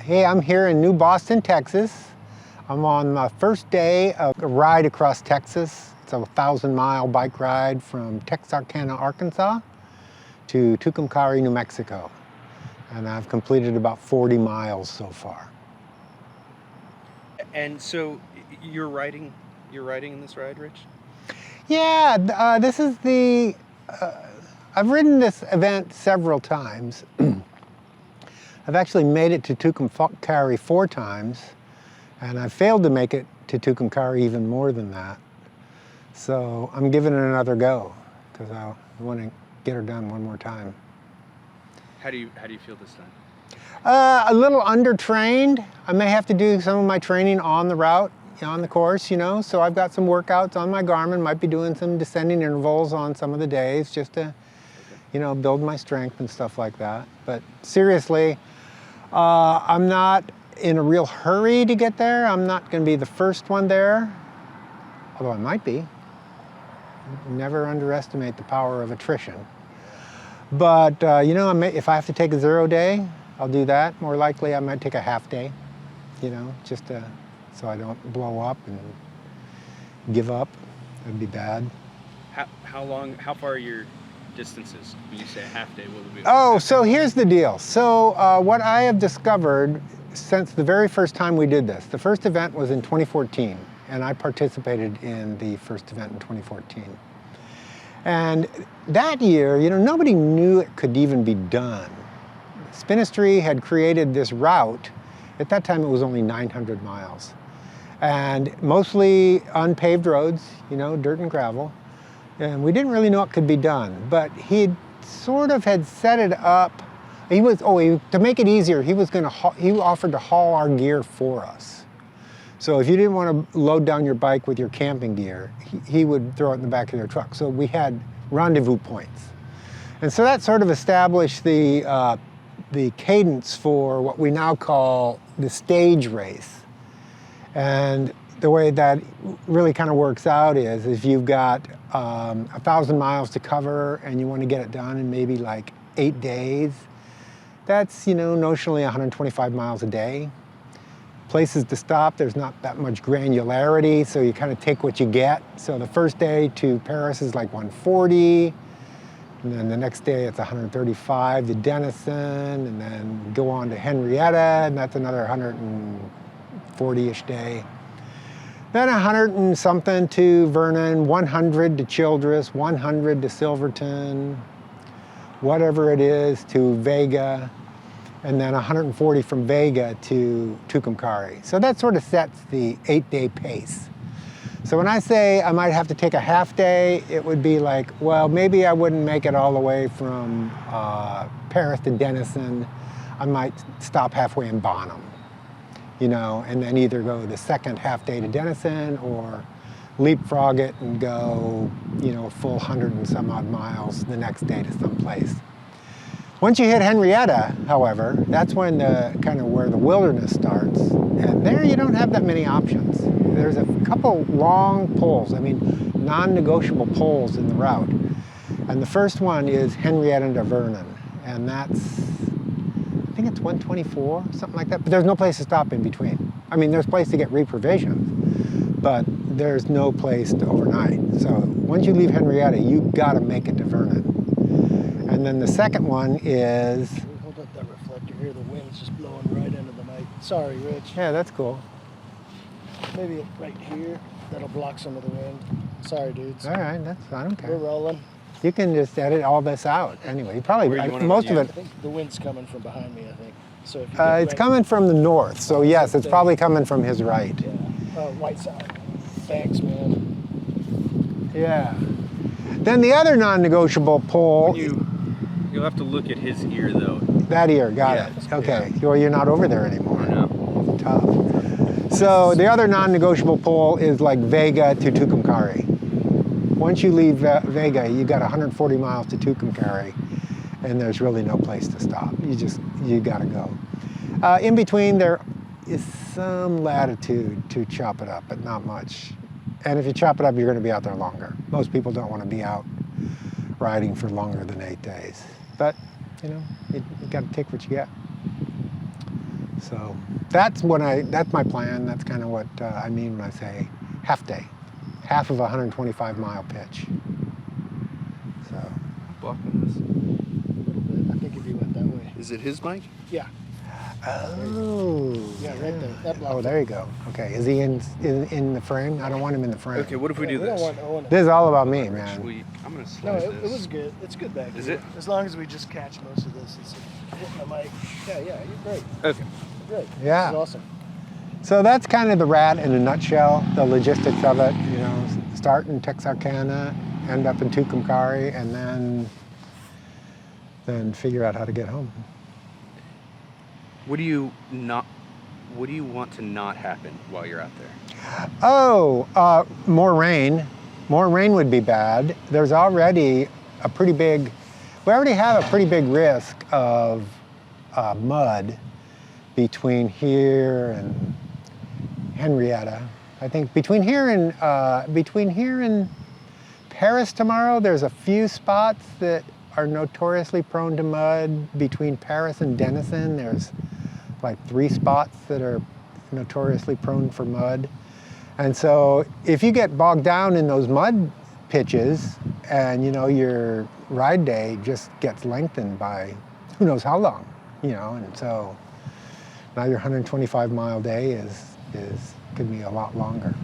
Hey, I'm here in New Boston, Texas. I'm on my first day of a ride across Texas. It's a 1,000-mile bike ride from Texarkana, Arkansas to Tucumcari, New Mexico. And I've completed about 40 miles so far. And so you're riding in this ride, Rich? Yeah, this is the, I've ridden this event several times. I've actually made it to Tucumcari 4 times, and I've failed to make it to Tucumcari even more than that. So I'm giving it another go, because I want to get her done one more time. How do you feel this time? A little undertrained. I may have to do some of my training on the route, on the course, you know. So I've got some workouts on my Garmin, might be doing some descending intervals on some of the days just to, you know, build my strength and stuff like that. But seriously, I'm not in a real hurry to get there. I'm not going to be the first one there, although I might be. Never underestimate the power of attrition. But, you know, if I have to take a 0 day, I'll do that. More likely, I might take a half day, you know, just so I don't blow up and give up. That'd be bad. How far are your distances? When you say a half day, what would be? Oh, so here's the deal. So what I have discovered since the very first time we did this, the first event was in 2014, and I participated in the first event in 2014. And that year, you know, nobody knew it could even be done. Spinistry had created this route. At that time, it was only 900 miles. And mostly unpaved roads, you know, dirt and gravel. And we didn't really know it could be done. But he sort of had set it up. To make it easier, he offered to haul our gear for us. So if you didn't want to load down your bike with your camping gear, he would throw it in the back of their truck. So we had rendezvous points. And so that sort of established the cadence for what we now call the stage race. And the way that really kind of works out is if you've got 1,000 miles to cover and you want to get it done in maybe like 8 days, that's, you know, notionally 125 miles a day. Places to stop, there's not that much granularity, so you kind of take what you get. So the first day to Paris is like 140, and then the next day it's 135 to Denison, and then go on to Henrietta, and that's another 140-ish day. Then 100 and something to Vernon, 100 to Childress, 100 to Silverton, whatever it is to Vega, and then 140 from Vega to Tucumcari. So that sort of sets the 8-day pace. So when I say I might have to take a half day, it would be like, well, maybe I wouldn't make it all the way from Paris to Denison. I might stop halfway in Bonham, you know, and then either go the second half day to Denison or leapfrog it and go, you know, a full 100 and some odd miles the next day to someplace. Once you hit Henrietta, however, that's when where the wilderness starts. And there you don't have that many options. There's a couple long poles, I mean, non-negotiable poles in the route. And the first one is Henrietta to Vernon. And that's, I think it's 124, something like that. But there's no place to stop in between. I mean, there's a place to get reprovisioned, but there's no place to overnight. So once you leave Henrietta, you've got to make it to Vernon. And then the second one is... Hold up that reflector here, the wind's just blowing right into the night. Sorry, Rich. Yeah, that's cool. Maybe right here, that'll block some of the wind. Sorry, dudes. All right, that's fine, okay. We're rolling. You can just edit all this out anyway. You probably, most of it... I think the wind's coming from behind me, I think. So if it's coming from the north, so yes, it's probably coming from his right. Yeah, white side. Thanks, man. Yeah. Then the other non-negotiable pole... You'll have to look at his ear, though. That ear, got it. Okay, well, you're not over there anymore. No. Tough. So the other non-negotiable pole is like Vega to Tucumcari. Once you leave Vega, you got 140 miles to Tucumcari, and there's really no place to stop. You got to go. In between, there is some latitude to chop it up, but not much. And if you chop it up, you're going to be out there longer. Most people don't want to be out riding for longer than 8 days. But, you know, you got to take what you get. So that's my plan. That's kind of what I mean when I say half day, half of a 125-mile pitch. So Blocking this. A little bit. I think if you went that way. Is it his mic? Yeah. oh Yeah, right there. That blocks oh, it. there you go. Okay, is he in the frame? I don't want him in the frame. Okay, what if we do We this? don't want Owen. This is all about me, Should man. I'm gonna No, slide it this. was good. It's good back Is here. it? As long as we just catch most of this. It's hitting the mic. Yeah, you're great. Okay. You're great. Yeah. This is awesome. So that's kind of the rat in a nutshell, the logistics of it. You know, start in Texarkana, end up in Tucumcari, and then figure out how to get home. What do you want to not happen while you're out there? Oh, more rain. More rain would be bad. There's already we already have a pretty big risk of mud between here and Henrietta. I think between here and Paris tomorrow, there's a few spots that are notoriously prone to mud. Between Paris and Denison, there's like 3 spots that are notoriously prone for mud. And so if you get bogged down in those mud pitches and your ride day just gets lengthened by who knows how long, and so now your 125-mile day could be a lot longer.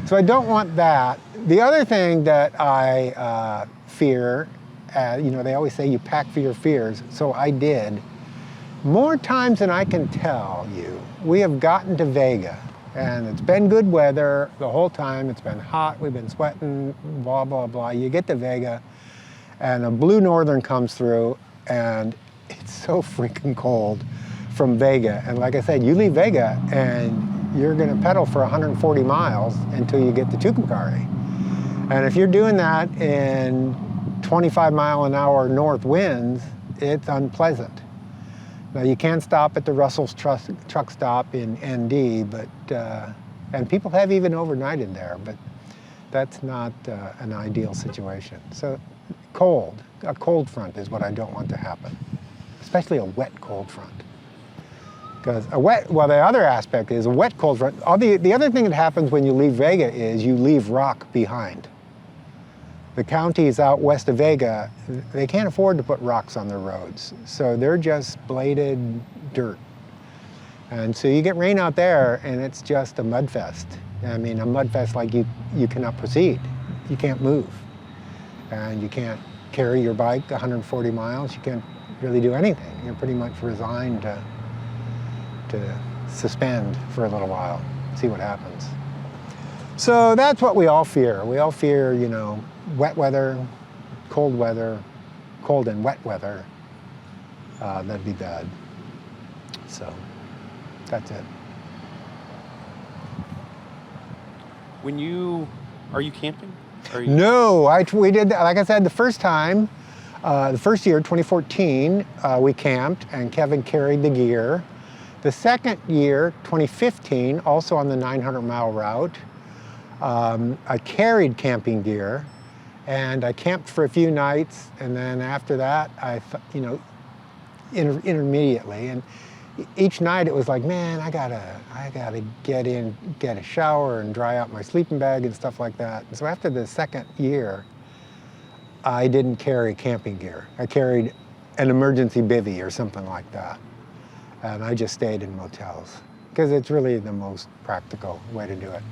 So I don't want that. The other thing that I fear, they always say you pack for your fears, so I did. More times than I can tell you, we have gotten to Vega, and it's been good weather the whole time. It's been hot, we've been sweating, blah, blah, blah. You get to Vega, and a blue northern comes through, and it's so freaking cold from Vega. And like I said, you leave Vega, and you're gonna pedal for 140 miles until you get to Tucumcari. And if you're doing that in 25-mile-an-hour north winds, it's unpleasant. Now you can stop at the Russell's truck stop in ND, but and people have even overnighted there, but that's not an ideal situation. So a cold front is what I don't want to happen, especially a wet cold front. Because the other aspect is a wet cold front. The other thing that happens when you leave Vega is you leave rock behind. The counties out west of Vega, they can't afford to put rocks on their roads. So they're just bladed dirt. And so you get rain out there and it's just a mud fest. I mean, a mud fest like you cannot proceed. You can't move. And you can't carry your bike 140 miles. You can't really do anything. You're pretty much resigned to suspend for a little while, see what happens. So that's what we all fear. We all fear, wet weather, cold and wet weather. That'd be bad. So that's it. Are you camping? No, we did, like I said, the first time, the first year, 2014, we camped and Kevin carried the gear. The second year, 2015, also on the 900-mile route, I carried camping gear, and I camped for a few nights, and then after that, intermediately, and each night it was like, man, I gotta get a shower and dry out my sleeping bag and stuff like that. And so after the second year, I didn't carry camping gear. I carried an emergency bivvy or something like that. And I just stayed in motels because it's really the most practical way to do it.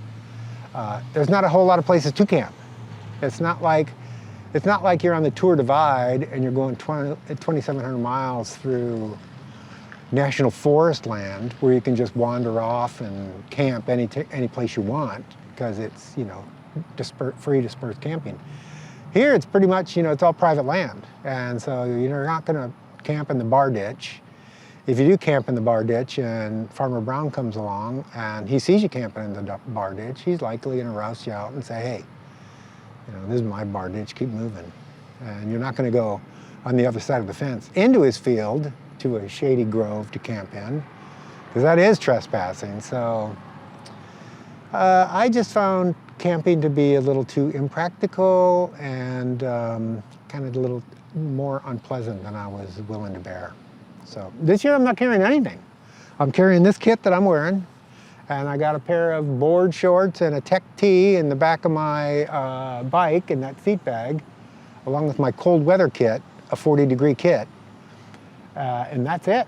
There's not a whole lot of places to camp. It's not like you're on the Tour Divide and you're going 2,700 miles through national forest land where you can just wander off and camp any place you want because it's free dispersed camping. Here it's pretty much it's all private land, and so you're not going to camp in the bar ditch. If you do camp in the bar ditch and Farmer Brown comes along and he sees you camping in the bar ditch, he's likely going to roust you out and say, hey, this is my bar ditch, keep moving. And you're not going to go on the other side of the fence into his field to a shady grove to camp in, because that is trespassing. So I just found camping to be a little too impractical and kind of a little more unpleasant than I was willing to bear. So this year I'm not carrying anything. I'm carrying this kit that I'm wearing, and I got a pair of board shorts and a Tech Tee in the back of my bike in that seat bag, along with my cold weather kit, a 40-degree kit, and that's it.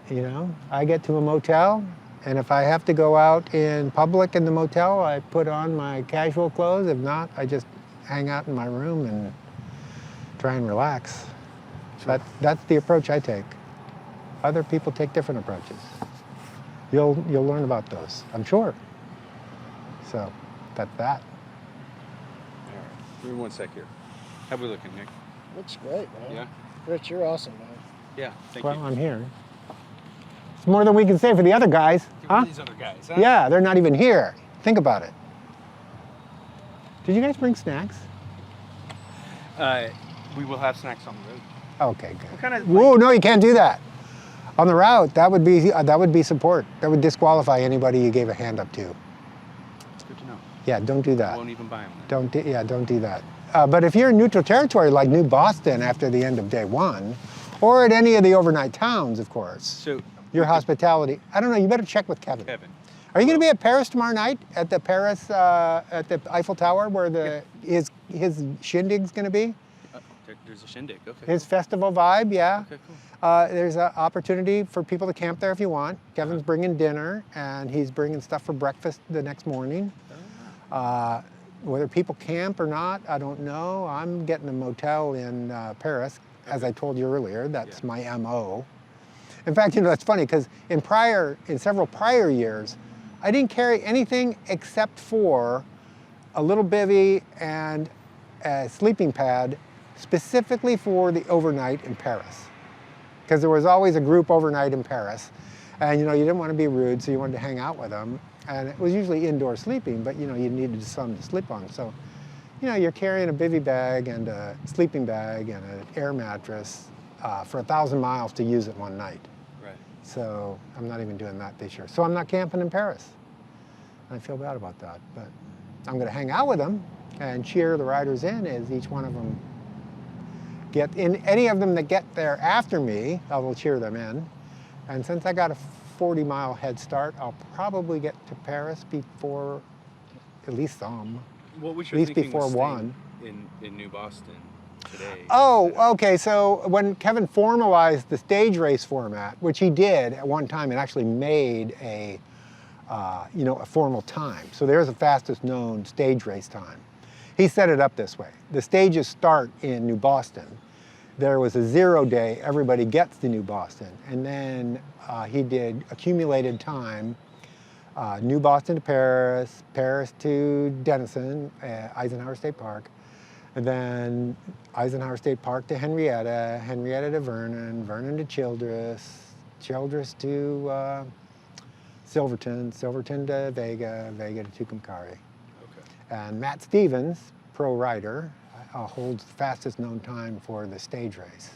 You know, I get to a motel, and if I have to go out in public in the motel, I put on my casual clothes. If not, I just hang out in my room and try and relax. That's the approach I take. Other people take different approaches. You'll learn about those, I'm sure. So that's that. All right. Give me 1 sec here. How we looking, Nick? Looks great, man. Yeah? Rich, you're awesome, man. Yeah, thank Well, you. I'm here. It's more than we can say for the other guys, huh? These other guys, huh? Yeah, they're not even here. Think about it. Did you guys bring snacks? We will have snacks on the road. Okay, good. What kind of, Whoa, no, you can't do that. On the route, that would be support. That would disqualify anybody you gave a hand up to. It's good to know. Yeah, don't do I that. won't even buy them. Don't do that. But if you're in neutral territory like New Boston after the end of day one, or at any of the overnight towns, of course, So, your hospitality. I don't know. You better check with Kevin. Kevin. Are you going to be at Paris tomorrow night at the Paris at the Eiffel Tower where his shindig's going to be? There's a shindig. Okay. His festival vibe, yeah. Okay, cool. There's an opportunity for people to camp there if you want. Kevin's bringing dinner, and he's bringing stuff for breakfast the next morning. Whether people camp or not, I don't know. I'm getting a motel in Paris, as I told you earlier. That's my MO. In fact, you know, that's funny because in several prior years, I didn't carry anything except for a little bivvy and a sleeping pad specifically for the overnight in Paris. Because there was always a group overnight in Paris. And you know, you didn't want to be rude, so you wanted to hang out with them. And it was usually indoor sleeping, but you know, you needed something to sleep on. So, you know, you're carrying a bivvy bag and a sleeping bag and an air mattress for 1,000 miles to use it one night. Right. So I'm not even doing that this year. So I'm not camping in Paris. I feel bad about that, but I'm going to hang out with them and cheer the riders in as each one of them get in. Any of them that get there after me, I will cheer them in. And since I got a 40-mile head start, I'll probably get to Paris before at least some. What was At your least thinking before with one. staying in New Boston today? Oh, okay. So when Kevin formalized the stage race format, which he did at one time, and actually made a formal time. So there's the fastest known stage race time. He set it up this way. The stages start in New Boston. There was a 0 day, everybody gets to New Boston. And then he did accumulated time, New Boston to Paris, Paris to Denison, Eisenhower State Park, and then Eisenhower State Park to Henrietta, Henrietta to Vernon, Vernon to Childress, Childress to Silverton, Silverton to Vega, Vega to Tucumcari. Okay. And Matt Stevens, pro rider, holds the fastest known time for the stage race.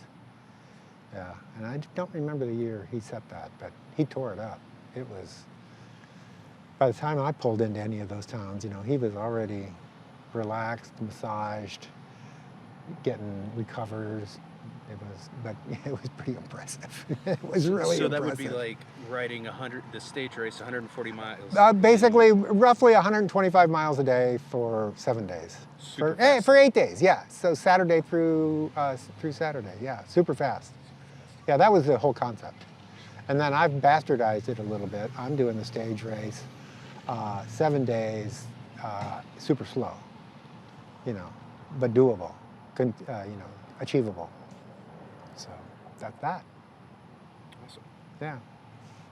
Yeah, and I don't remember the year he set that, but he tore it up. It was, by the time I pulled into any of those towns, you know, he was already relaxed, massaged, getting recovers. It was pretty impressive. It was really So impressive. that would be like riding the stage race 140 miles. Basically, roughly 125 miles a day for 7 days. Super For fast. 8 days, yeah. So Saturday through Saturday, yeah, super fast. Yeah, that was the whole concept. And then I've bastardized it a little bit. I'm doing the stage race, 7 days, super slow, you know, but doable, achievable. So that's that. Awesome. Yeah.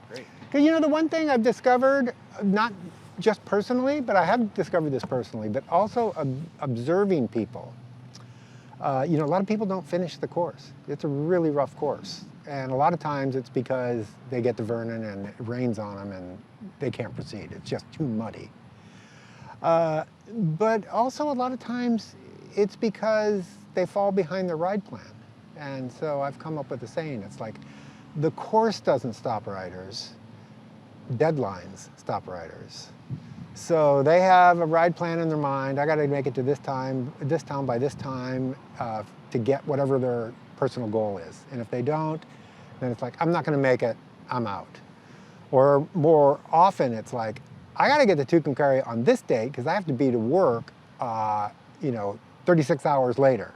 Great. Because you know, the one thing I've discovered, not just personally, but I have discovered this personally, but also observing people. A lot of people don't finish the course. It's a really rough course. And a lot of times it's because they get to Vernon and it rains on them and they can't proceed. It's just too muddy. But also a lot of times it's because they fall behind their ride plan. And so I've come up with a saying, it's like, the course doesn't stop riders, deadlines stop riders. So they have a ride plan in their mind. I got to make it to this town by this time to get whatever their personal goal is. And if they don't, then it's like, I'm not going to make it, I'm out. Or more often, it's like, I got to get to Tucumcari on this date because I have to be to work, 36 hours later.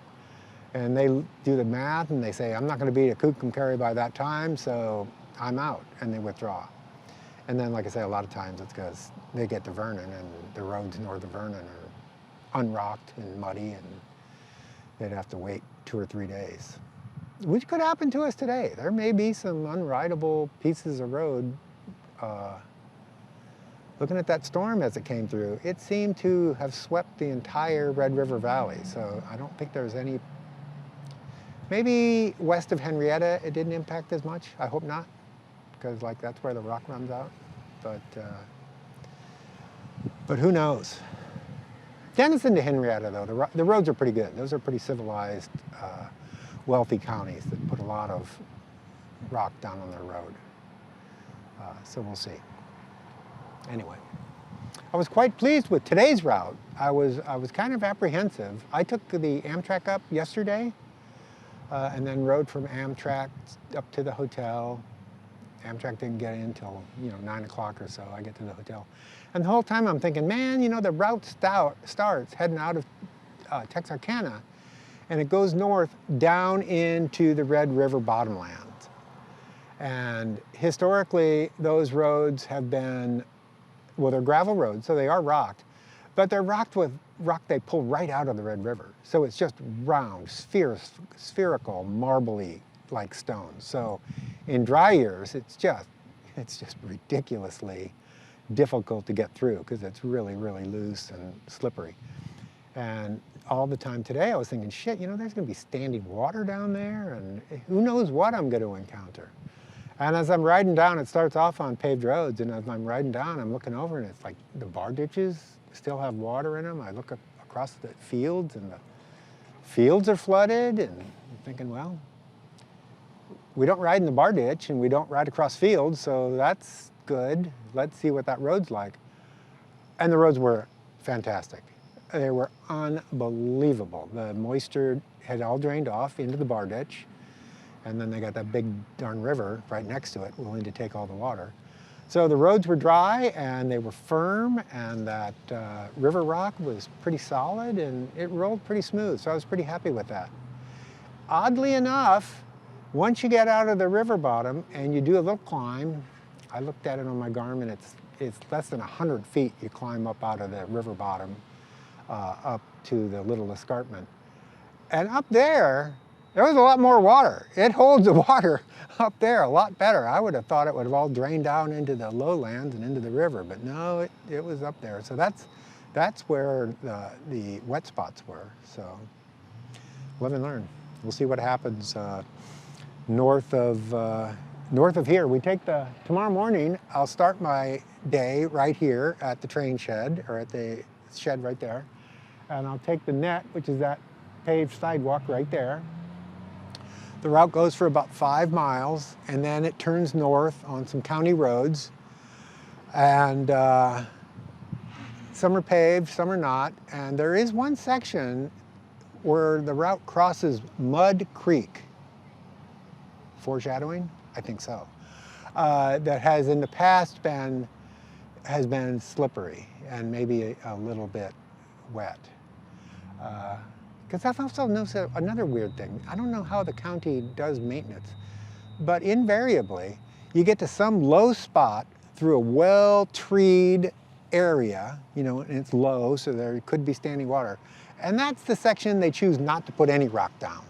And they do the math and they say, I'm not going to be at Tucumcari by that time, so I'm out, and they withdraw. And then, like I say, a lot of times it's because they get to Vernon and the roads north of Vernon are unrocked and muddy, and they'd have to wait 2 or 3 days. Which could happen to us today. There may be some unrideable pieces of road. Looking at that storm as it came through, it seemed to have swept the entire Red River Valley. So I don't think there's any, maybe west of Henrietta it didn't impact as much. I hope not, because like that's where the rock runs out. But who knows? Denison to Henrietta though, the roads are pretty good. Those are pretty civilized, wealthy counties that put a lot of rock down on their road. So we'll see. Anyway, I was quite pleased with today's route. I was kind of apprehensive. I took the Amtrak up yesterday and then rode from Amtrak up to the hotel. Amtrak didn't get in until 9 o'clock or so. I get to the hotel. And the whole time I'm thinking, man, the route starts heading out of Texarkana, and it goes north down into the Red River bottomlands. And historically, those roads have been, well, they're gravel roads, so they are rocked, but they're rocked with rock they pull right out of the Red River. So it's just round, spherical, marbly like stones. So in dry years, it's just ridiculously difficult to get through because it's really, really loose and slippery. And all the time today, I was thinking, shit, there's going to be standing water down there, and who knows what I'm going to encounter. And as I'm riding down, it starts off on paved roads, and as I'm riding down, I'm looking over, and it's like the bar ditches still have water in them. I look across the fields, and the fields are flooded, and I'm thinking, well, we don't ride in the bar ditch, and we don't ride across fields, so that's good. Let's see what that road's like. And the roads were fantastic. They were unbelievable. The moisture had all drained off into the bar ditch, and then they got that big darn river right next to it, willing to take all the water. So the roads were dry and they were firm, and that river rock was pretty solid, and it rolled pretty smooth, so I was pretty happy with that. Oddly enough, once you get out of the river bottom and you do a little climb, I looked at it on my Garmin, it's less than 100 feet you climb up out of the river bottom up to the little escarpment. And up there was a lot more water. It holds the water up there a lot better. I would have thought it would have all drained down into the lowlands and into the river, but no, it was up there. So that's where the wet spots were. So live and learn. We'll see what happens north of here. We take tomorrow morning, I'll start my day right here at the train shed, or at the shed right there. And I'll take the net, which is that paved sidewalk right there. The route goes for about 5 miles, and then it turns north on some county roads. And some are paved, some are not. And there is one section where the route crosses Mud Creek. Foreshadowing? I think so. That has in the past has been slippery and maybe a little bit wet. Because I've also noticed another weird thing. I don't know how the county does maintenance, but invariably you get to some low spot through a well-treed area, and it's low, so there could be standing water. And that's the section they choose not to put any rock down.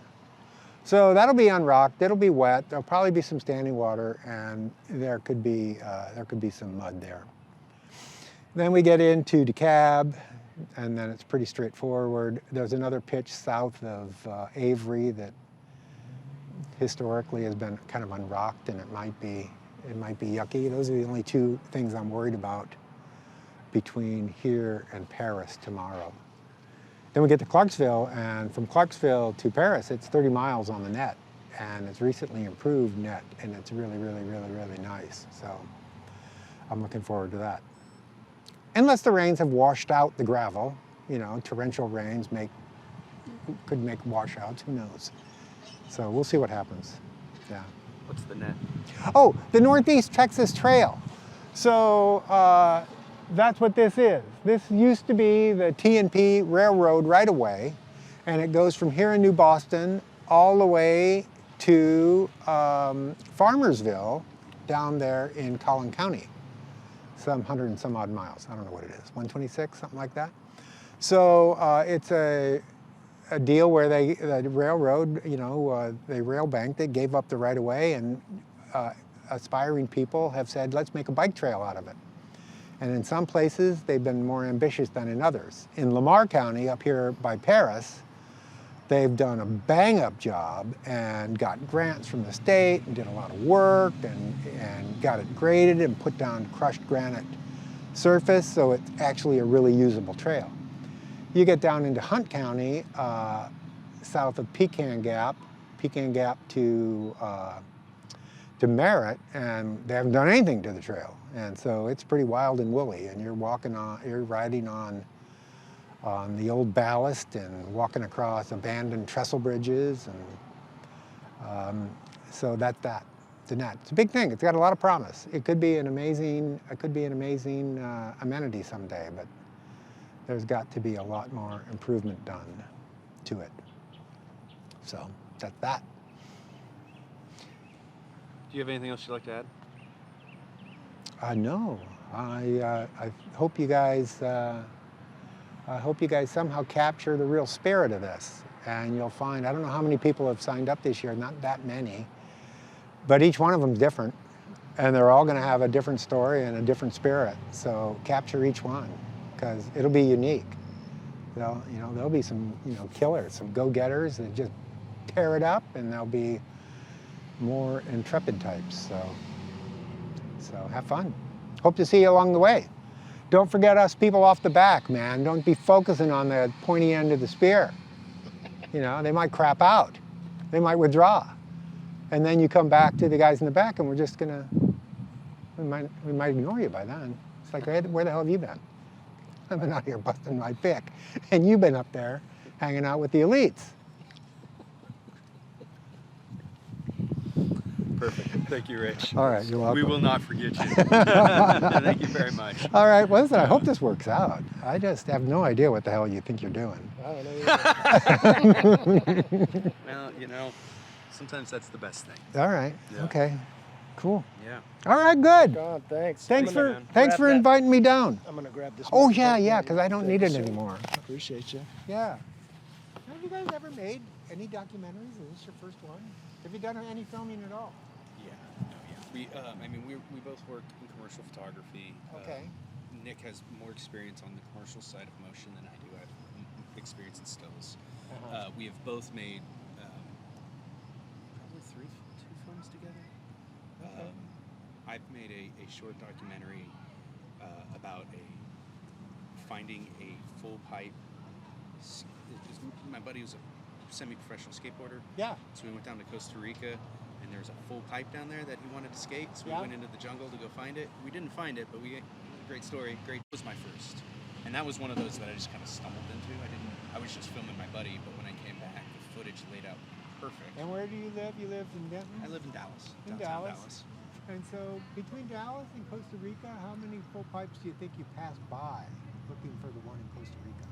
So that'll be unrocked, it'll be wet, there'll probably be some standing water, and there could be some mud there. Then we get into DeKalb, and then it's pretty straightforward. There's another pitch south of Avery that historically has been kind of unrocked, and it might be yucky. Those are the only two things I'm worried about between here and Paris tomorrow. Then we get to Clarksville, and from Clarksville to Paris, it's 30 miles on the net, and it's recently improved net, and it's really, really, really, really nice. So I'm looking forward to that. Unless the rains have washed out the gravel, torrential rains could make washouts, who knows? So we'll see what happens, yeah. What's the net? Oh, the Northeast Texas Trail. So that's what this is. This used to be the T&P Railroad right-of-way, and it goes from here in New Boston all the way to Farmersville down there in Collin County. Some 100 and some odd miles. I don't know what it is, 126, something like that. So it's a deal where the railroad, the rail bank, they gave up the right of way, and aspiring people have said, let's make a bike trail out of it. And in some places, they've been more ambitious than in others. In Lamar County, up here by Paris, they've done a bang-up job and got grants from the state and did a lot of work and got it graded and put down crushed granite surface, so it's actually a really usable trail. You get down into Hunt County, south of Pecan Gap to Merritt, and they haven't done anything to the trail. And so it's pretty wild and woolly, and you're riding on the old ballast and walking across abandoned trestle bridges, and so that's that. It's a big thing. It's got a lot of promise. It could be an amazing amenity someday, but there's got to be a lot more improvement done to it. So that's that. Do you have anything else you'd like to add? No, I hope you guys somehow capture the real spirit of this, and you'll find, I don't know how many people have signed up this year, not that many, but each one of them is different, and they're all going to have a different story and a different spirit. So capture each one, because it'll be unique. There'll be some killers, some go-getters that just tear it up, and there'll be more intrepid types. So have fun. Hope to see you along the way. Don't forget us people off the back, man. Don't be focusing on the pointy end of the spear. They might crap out. They might withdraw. And then you come back to the guys in the back, and we might ignore you by then. It's like, where the hell have you been? I've been out here busting my pick, and you've been up there hanging out with the elites. Perfect. Thank you, Rich. All right, you're welcome. We will not forget you. Thank you very much. All right, well, listen, I hope this works out. I just have no idea what the hell you think you're doing. I don't know. Well, sometimes that's the best thing. All right, Yeah. okay, cool. Yeah. All right, good. God, thanks. Thanks I'm gonna for grab that. inviting me down. I'm gonna grab this. Oh one. yeah, because I don't need it Thank you, sir. anymore. Appreciate you. Yeah. Have you guys ever made any documentaries? Is this your first one? Have you done any filming at all? Yeah. We both work in commercial photography. Okay. Nick has more experience on the commercial side of motion than I do. I have experience in stills. Uh-huh. We have both made probably two films together. Okay. I've made a short documentary about finding a full pipe. My buddy was a semi-professional skateboarder. Yeah. So we went down to Costa Rica, and there was a full pipe down there that he wanted to skate. So we Yeah. went into the jungle to go find it. We didn't find it, but great story. Great was my first, and that was one of those that I just kind of stumbled into. I was just filming my buddy, but when I came back, the footage laid out perfect. And where do you live? You live in Denton? I live in Dallas. In downtown Dallas. And so between Dallas and Costa Rica, how many full pipes do you think you passed by looking for the one in Costa Rica?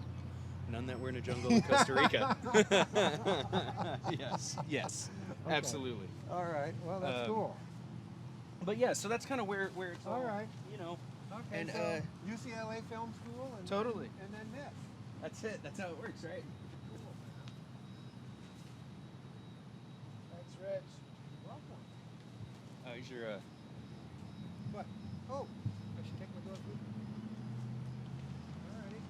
None that were in a jungle in Costa Rica. Yes, Okay. absolutely. All right. Well, that's cool. But yeah, so that's kind of where it's All right. Okay. And, so UCLA Film School. And Totally. And then this. That's it. That's how it works, right? Cool, man. Thanks, Rich. Welcome. Here's your. What? Oh, I should take my gloves with me. All righty.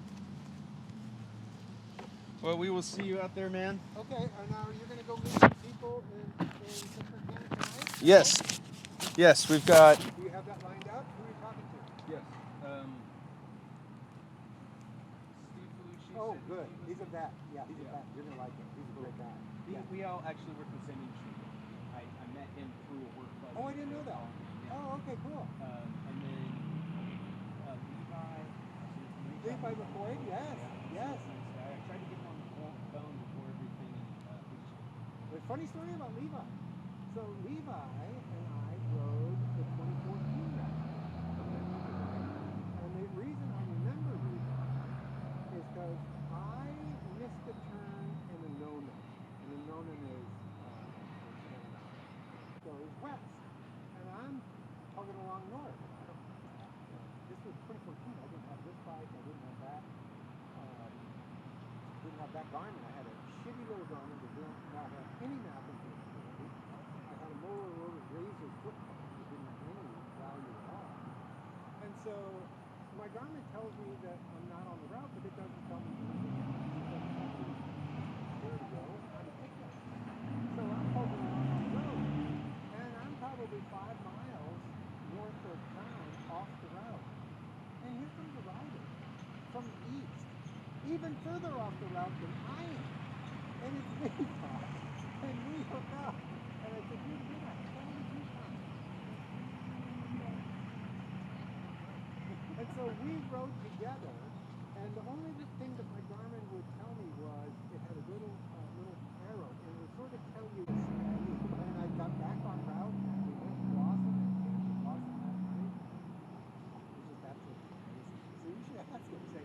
Well, we will see you out there, man. Okay. Now you're gonna go meet some people in Costa Rica tonight. Yes. Yes, we've got. Do you have that lined up? Who are you talking to? Yes. Oh, good. He's a vet. Yeah, he's a vet. You're gonna like him. He's a great guy. Yeah. We all actually work in the same industry. I met him through a work buddy. Oh, I didn't know that. Oh, okay, cool. And then Levi. Levi McCoy? Yes. Yes. I tried to get him on the phone before everything. A funny story about Levi. So Levi and I rode the 2014 rally. mini map in February. I had a molar rotor razor foot pump that didn't have any value at all. And so my Garmin tells me that I'm not on the route, but it doesn't tell me anything else. It doesn't tell me where to go, how to pick up. So I'm poking around on the road, and I'm probably 5 miles north of town off the route. And here comes a rider from the east, even further off the route than I am. And it's me, Todd. And we hook up. And I said, dude, you're not 22 times. And so we rode together. And the only thing that my Garmin would tell me was it had a little arrow. And it would sort of tell you its speed. And I got back on route. And we went to Blossom and came to Blossom last night. It was just absolutely amazing. So you should ask him, say,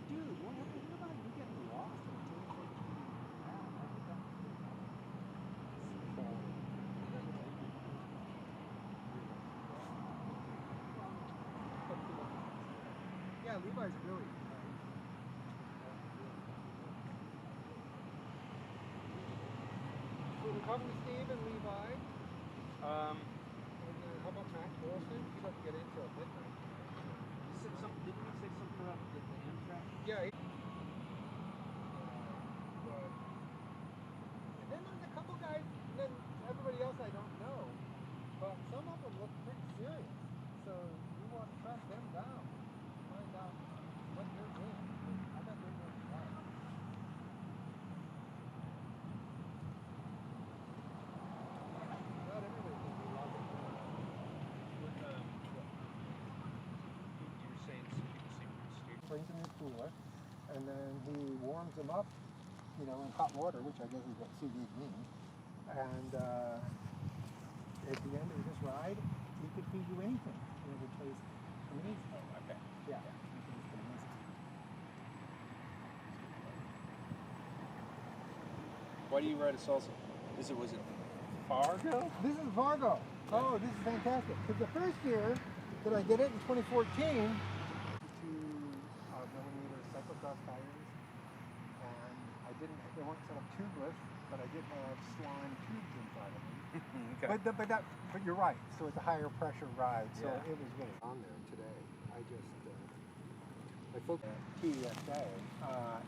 dude, what happened? What about you getting lost and changing path? I think that was pretty awesome. Yeah, Levi's really nice. So we come to Steve and Levi. And how about Matt Wilson? He doesn't get in till midnight. You said something, didn't you say something about the Amtrak? Yeah. And then there's a couple guys, and then everybody else I don't know. But some of them look pretty serious. So you want to track them down, find out what they're doing. I bet they're doing right. Not everybody can be logical. You were saying some people seem pretty scared. Brings them in the cooler, and then he warms them up, in hot water, which I guess is what sous vide means. And at the end of this ride, he could feed you anything. And it would taste amazing. Oh, okay. Yeah. It would taste amazing. Why do you ride a salsa? Was it Fargo? This is Fargo. Oh, this is fantastic. Because the first year that I did it in 2014, 2mm cyclocross tires, and they weren't set up tubeless, but I did have slime tubes inside of them. Okay. But you're right. So it's a higher pressure ride. So Yeah. it was really on there today. I focused TSA.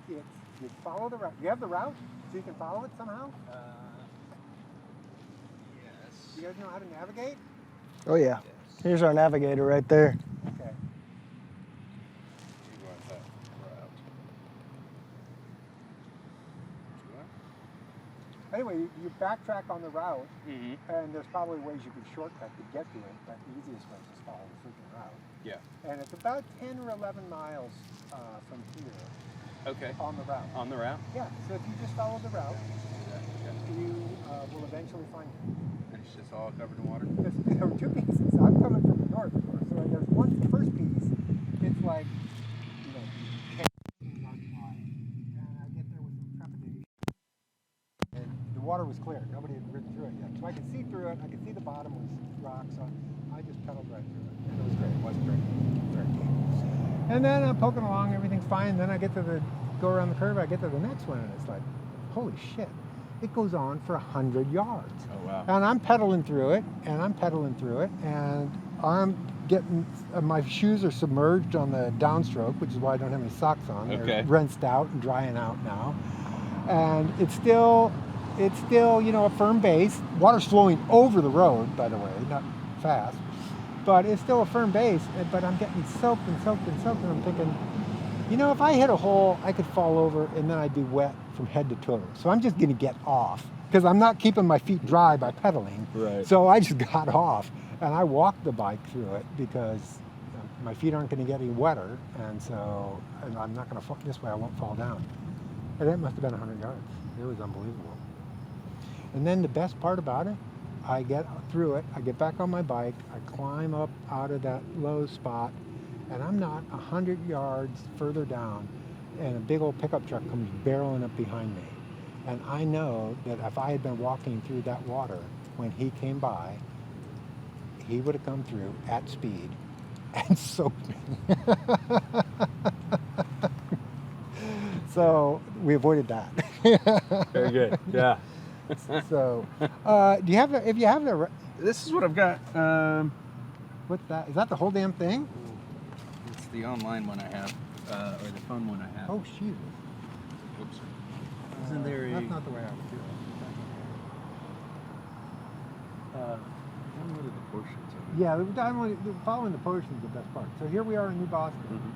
It's you follow the route. You have the route, so you can follow it somehow. Yes. You guys know how to navigate? Oh yeah. Yes. Here's our navigator right there. Okay. You want that route. Anyway, you backtrack on the route, Mm-hmm. and there's probably ways you could shortcut to get to it, but the easiest way is just follow the freaking route. Yeah. And it's about 10 or 11 miles from here Okay. on the route. On the route? Yeah, so if you just follow the route, Yeah. you will eventually find it. And it's just all covered in water? There are two pieces. I'm coming from the north, of course. So there's the first piece, it's like, 10 yards wide. And I get there with some trepidation. And the water was clear. Nobody had ridden through it yet. So I could see through it. I could see the bottom was rock. So I just pedaled right through it. And it was great. It wasn't very deep. And then I'm poking along. Everything's fine. Then I go around the curve. I get to the next one. And it's like, holy shit. It goes on for 100 yards. Oh, wow. And I'm pedaling through it, and I'm getting, my shoes are submerged on the downstroke, which is why I don't have any socks on. Okay. They're rinsed out and drying out now. And it's still, a firm base. Water's flowing over the road, by the way, not fast. But it's still a firm base, but I'm getting soaked and soaked and soaked, and I'm thinking, if I hit a hole, I could fall over, and then I'd be wet from head to toe. So I'm just going to get off, because I'm not keeping my feet dry by pedaling. Right. So I just got off, and I walked the bike through it, because my feet aren't going to get any wetter, and I'm not going to fall. This way I won't fall down. And it must have been 100 yards. It was unbelievable. And then the best part about it, I get through it, I get back on my bike, I climb up out of that low spot, and I'm not 100 yards further down, and a big old pickup truck comes barreling up behind me. And I know that if I had been walking through that water when he came by, he would have come through at speed and soaked me. So we avoided that. Very good. Yeah. So, do you have the? If you have the, This is what I've got. what's that? Is that the whole damn thing? It's the online one I have, or the phone one I have. Oh, Jesus. Oops. Isn't there a? That's not the way I would do it. What are the portions of it? Yeah, following the portion is the best part. So here we are in New Boston. Mm-hmm.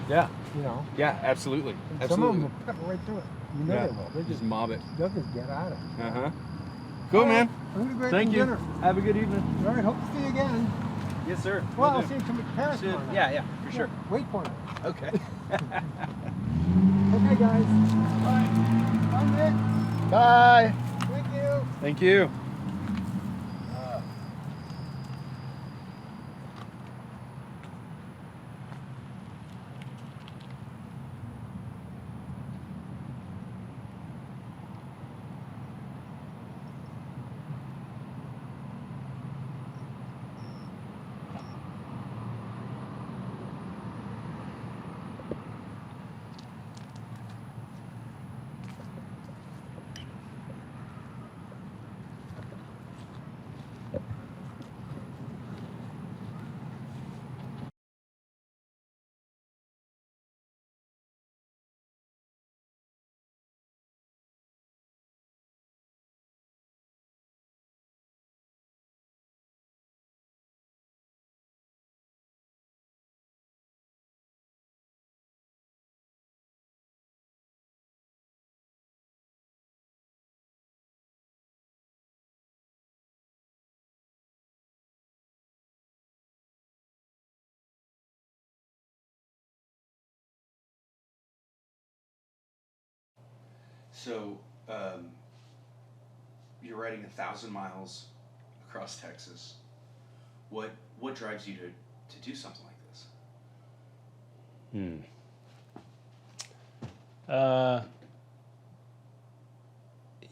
Yeah. You know, Yeah. Absolutely. and some of them will cut right through it. You know Yeah. they will. They Just just mob it. they'll just get at it. Uh huh. Cool, All right, man. I'm gonna go eat Thank some you. dinner. Have a good evening. All right, hope to see you again. Yes, sir. Well, Will I'll do. see you tomorrow. Paris Soon. tomorrow night. Yeah, for sure. Wait for me. Okay. Okay, guys. Bye. Bye, Nick. Bye. Thank you. Thank you. So, you're riding 1,000 miles across Texas. What drives you to do something like this?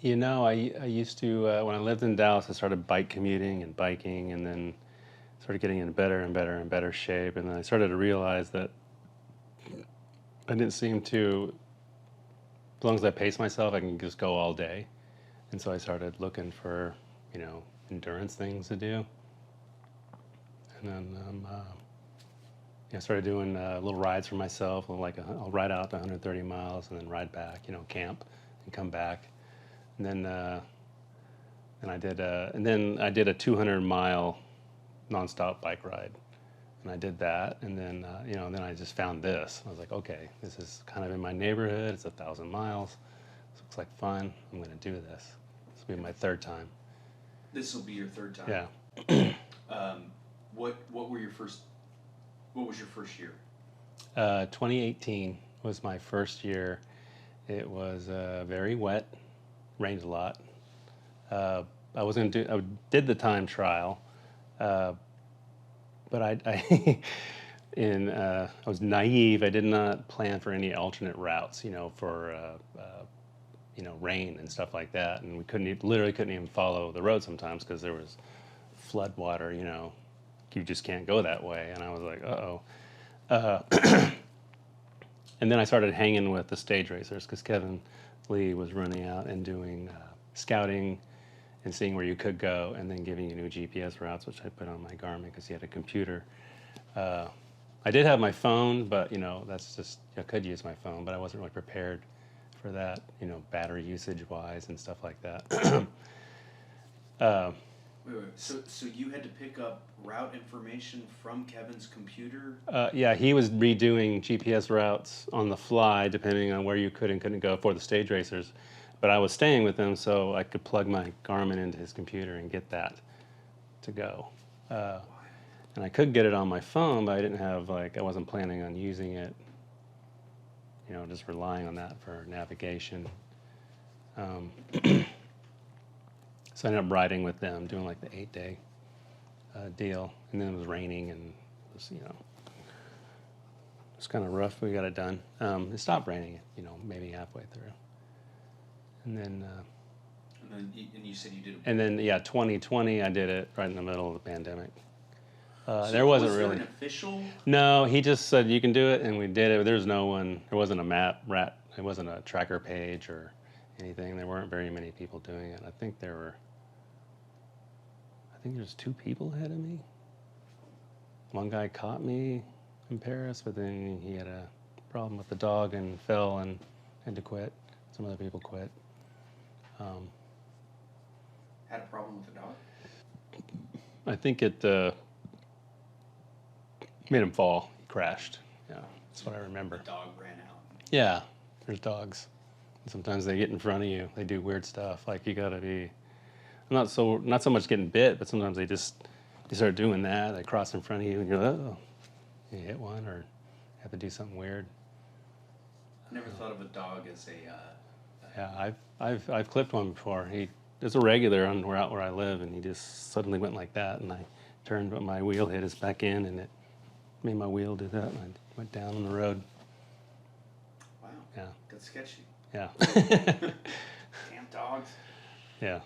I used to, when I lived in Dallas, I started bike commuting and biking, and then started getting in better and better and better shape. And then I started to realize that I didn't seem to, as long as I pace myself, I can just go all day. And so I started looking for, endurance things to do. And then I started doing little rides for myself. I'll ride out to 130 miles and then ride back, camp and come back. And then I did a 200-mile nonstop bike ride, and I did that. And then then I just found this. I was like, okay, this is kind of in my neighborhood. It's 1,000 miles. This looks like fun. I'm going to do this. This will be my third time. This will be your third time. Yeah. What were your first? What was your first year? 2018 was my first year. It was very wet, rained a lot. I did the time trial, but I was naive. I did not plan for any alternate routes, for rain and stuff like that. And we literally couldn't even follow the road sometimes because there was flood water. You just can't go that way. And I was like, and then I started hanging with the stage racers because Kevin Lee was running out and doing scouting and seeing where you could go, and then giving you new GPS routes, which I put on my Garmin because he had a computer. I did have my phone, but that's just, I could use my phone, but I wasn't really prepared for that, battery usage wise and stuff like that. Wait. So you had to pick up route information from Kevin's computer? Yeah, he was redoing GPS routes on the fly, depending on where you could and couldn't go for the stage racers. But I was staying with him, so I could plug my Garmin into his computer and get that to go. And I could get it on my phone, but I didn't have, I wasn't planning on using it, just relying on that for navigation. So I ended up riding with them, doing the 8-day deal. And then it was raining, and it was, it's kind of rough. We got it done. It stopped raining, maybe halfway through. And then And you said you did. And then, yeah, 2020, I did it right in the middle of the pandemic. So There wasn't was really. there an official? No, he just said you can do it, and we did it. There's no one. There wasn't a rat. It wasn't a tracker page or anything. There weren't very many people doing it. I think there's 2 people ahead of me. One guy caught me in Paris, but then he had a problem with the dog and fell and had to quit. Some other people quit. Had a problem with the dog. I think it made him fall. He crashed. Yeah, that's what I remember. The dog ran out. Yeah, there's dogs. Sometimes they get in front of you. They do weird stuff. Like you gotta be not so much getting bit, but sometimes you start doing that. They cross in front of you, and you're like, oh, you hit one or have to do something weird. I never thought of a dog as a. Yeah, I've clipped one before. There's a regular on where I live, and he just suddenly went like that, and I turned, but my wheel hit his back end, and it made my wheel do that, and I went down on the road. Wow. Yeah. That's sketchy. Yeah. Damn dogs. Yeah.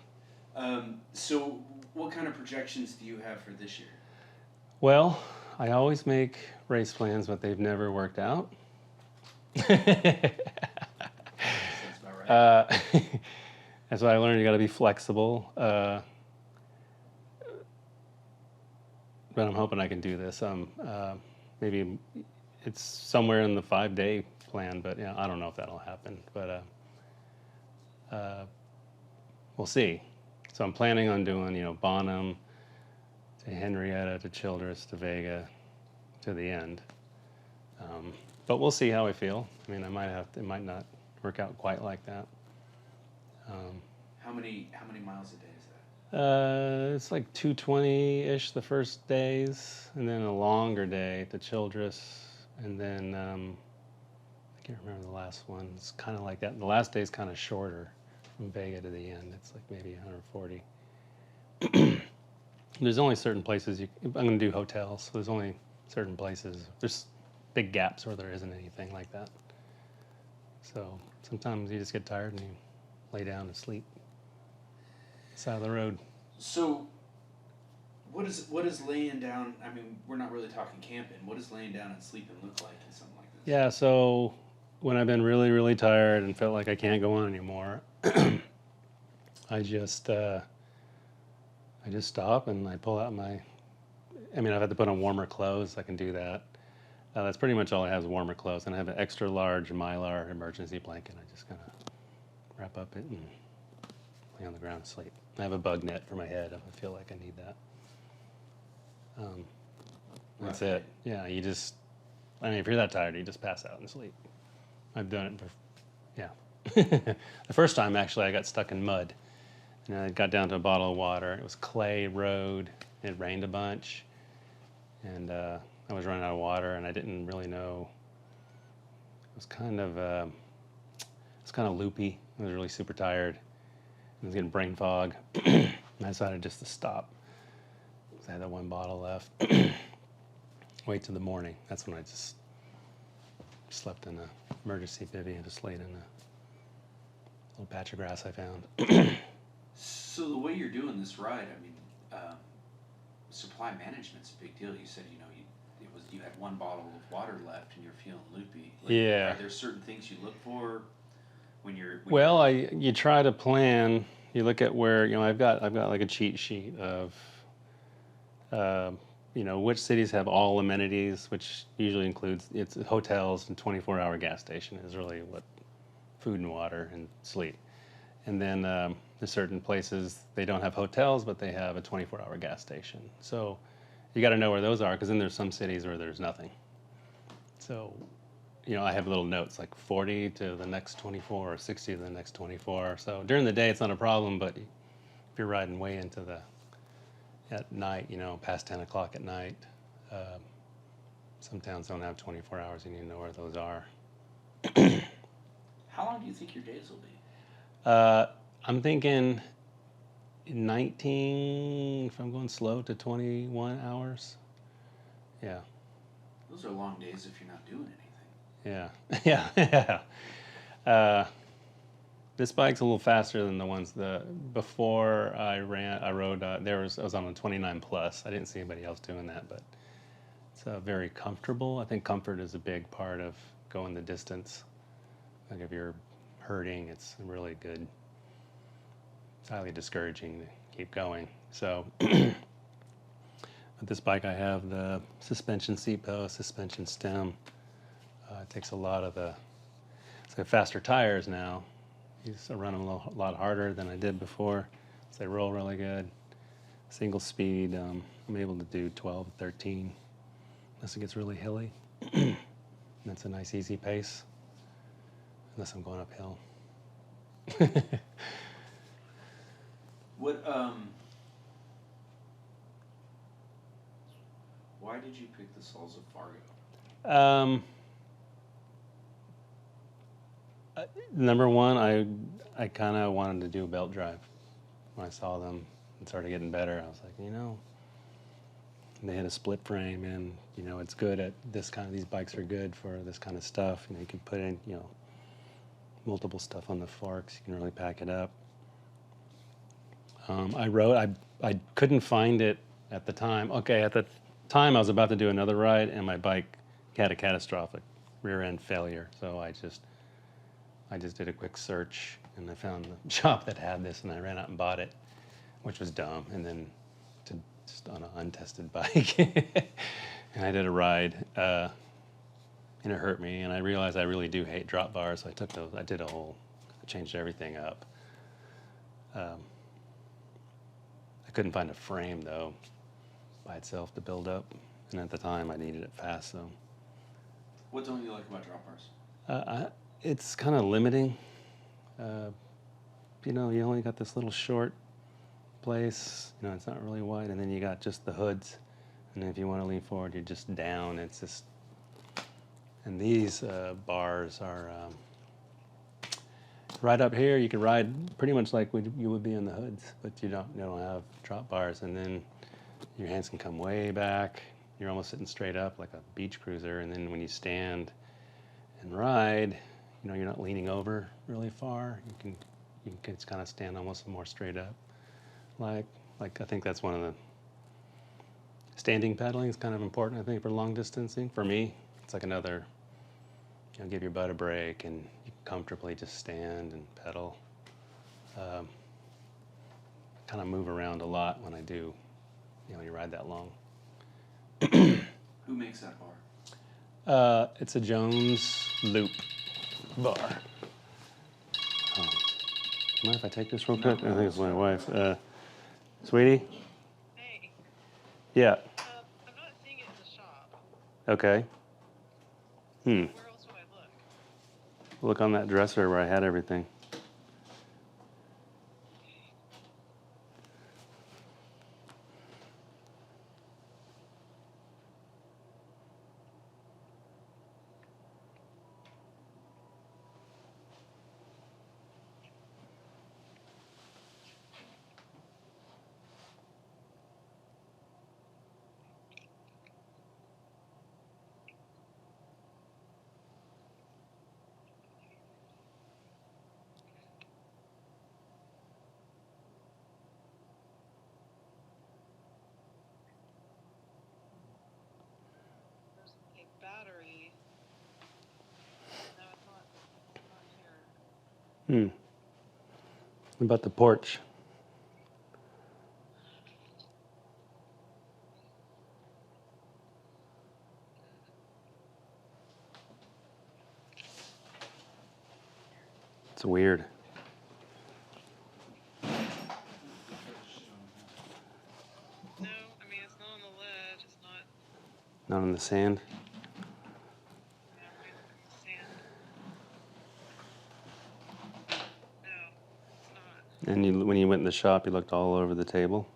So, what kind of projections do you have for this year? Well, I always make race plans, but they've never worked out. Sounds about right. That's what I learned. You got to be flexible. But I'm hoping I can do this. Maybe it's somewhere in the 5-day plan, but yeah, I don't know if that'll happen. But we'll see. So I'm planning on doing, Bonham to Henrietta to Childress to Vega to the end. But we'll see how I feel. I mean, it might not work out quite like that. How many miles a day is that? It's like 220-ish the first days, and then a longer day to Childress, and then I can't remember the last one. It's kind of like that. The last day is kind of shorter from Vega to the end. It's like maybe 140. There's only certain places I'm going to do hotels, so there's only certain places. There's big gaps where there isn't anything like that. So sometimes you just get tired and you lay down and sleep. Side of the road. So, what is laying down? I mean, we're not really talking camping. What does laying down and sleeping look like in something like this? Yeah, so when I've been really, really tired and felt like I can't go on anymore, I just stop and I pull out I've had to put on warmer clothes. I can do that. That's pretty much all I have is warmer clothes. And I have an extra large Mylar emergency blanket. I just kind of wrap up it and lay on the ground and sleep. I have a bug net for my head if I feel like I need that. That's it. Yeah, if you're that tired, you just pass out and sleep. I've done it before. Yeah. The first time, actually, I got stuck in mud. And I got down to a bottle of water. It was clay road. It rained a bunch. And I was running out of water, and I didn't really know. It was kind of loopy. I was really super tired. I was getting brain fog. And I decided just to stop. I had that one bottle left. Wait till the morning. That's when I just slept in an emergency bivvy and just laid in a little patch of grass I found. So the way you're doing this ride, I mean, supply management's a big deal. You said you had one bottle of water left and you're feeling loopy. Yeah. Are there certain things you look for when you're? You try to plan. You look at where I've got like a cheat sheet of which cities have all amenities, which usually includes it's hotels and 24-hour gas station is really what food and water and sleep. And then there's certain places they don't have hotels, but they have a 24-hour gas station. So you got to know where those are, because then there's some cities where there's nothing. So I have little notes like 40 to the next 24 or 60 to the next 24. So during the day, it's not a problem, but if you're riding way into at night, past 10 o'clock at night, some towns don't have 24 hours. You need to know where those are. How long do you think your days will be? I'm thinking 19, if I'm going slow, to 21 hours. Yeah. Those are long days if you're not doing anything. Yeah. Yeah. This bike's a little faster than the ones before I rode. I was on a 29 plus. I didn't see anybody else doing that, but it's very comfortable. I think comfort is a big part of going the distance. Like if you're hurting, it's really good. It's highly discouraging to keep going. So with this bike, I have the suspension seat post, suspension stem. It takes a lot of it's got faster tires now. I run them a lot harder than I did before. So they roll really good. Single speed, I'm able to do 12, 13, unless it gets really hilly. That's a nice easy pace, unless I'm going uphill. What why did you pick the soles of Fargo? Number one, I kind of wanted to do a belt drive. When I saw them and started getting better, I was like, they had a split frame, and it's good at this kind of. These bikes are good for this kind of stuff. You can put in multiple stuff on the forks. You can really pack it up. I couldn't find it at the time. Okay, at the time I was about to do another ride, and my bike had a catastrophic rear end failure. So I just did a quick search, and I found the shop that had this, and I ran out and bought it, which was dumb. And then just on an untested bike, and I did a ride, and it hurt me. And I realized I really do hate drop bars, so I took those. I changed everything up. I couldn't find a frame though, by itself to build up, and at the time I needed it fast. So What don't you like about drop bars? it's kind of limiting. You only got this little short place. It's not really wide, and then you got just the hoods. And then if you want to lean forward, you're just down. It's just, and these bars are right up here. You can ride pretty much like you would be in the hoods, but you don't have drop bars. And then your hands can come way back. You're almost sitting straight up like a beach cruiser. And then when you stand and ride, you're not leaning over really far. You can just kind of stand almost more straight up. Like I think that's one of the standing pedaling is kind of important. I think for long distancing. For me, it's like another. Give your butt a break, and you can comfortably just stand and pedal. Kind of move around a lot when I do. You ride that long. Who makes that bar? It's a Jones Loop bar. Mind if I take this real quick? I think it's my wife. Sweetie? Hey, Yeah. I'm not seeing it in the shop. Okay. Where else would I look? Look on that dresser where I had everything. There's a battery. No, it's not here. What about the porch? It's weird. No, I mean, it's not on the ledge. It's not. Not in the sand. Yeah, let me look in the sand. No, it's not. And when you went in the shop, you looked all over the table.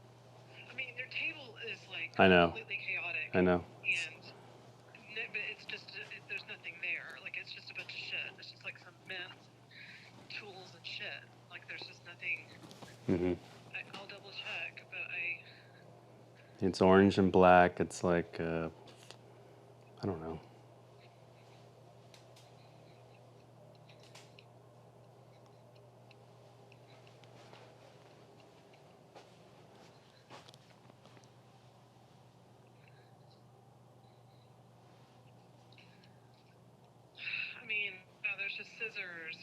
I mean, their table is like I know. completely chaotic. I know. But it's just, there's nothing there. Like, it's just a bunch of shit. It's just like some mints, tools, and shit. Like, there's just nothing. hmm I'll double check, but It's orange and black. It's like, I don't know. of scissors.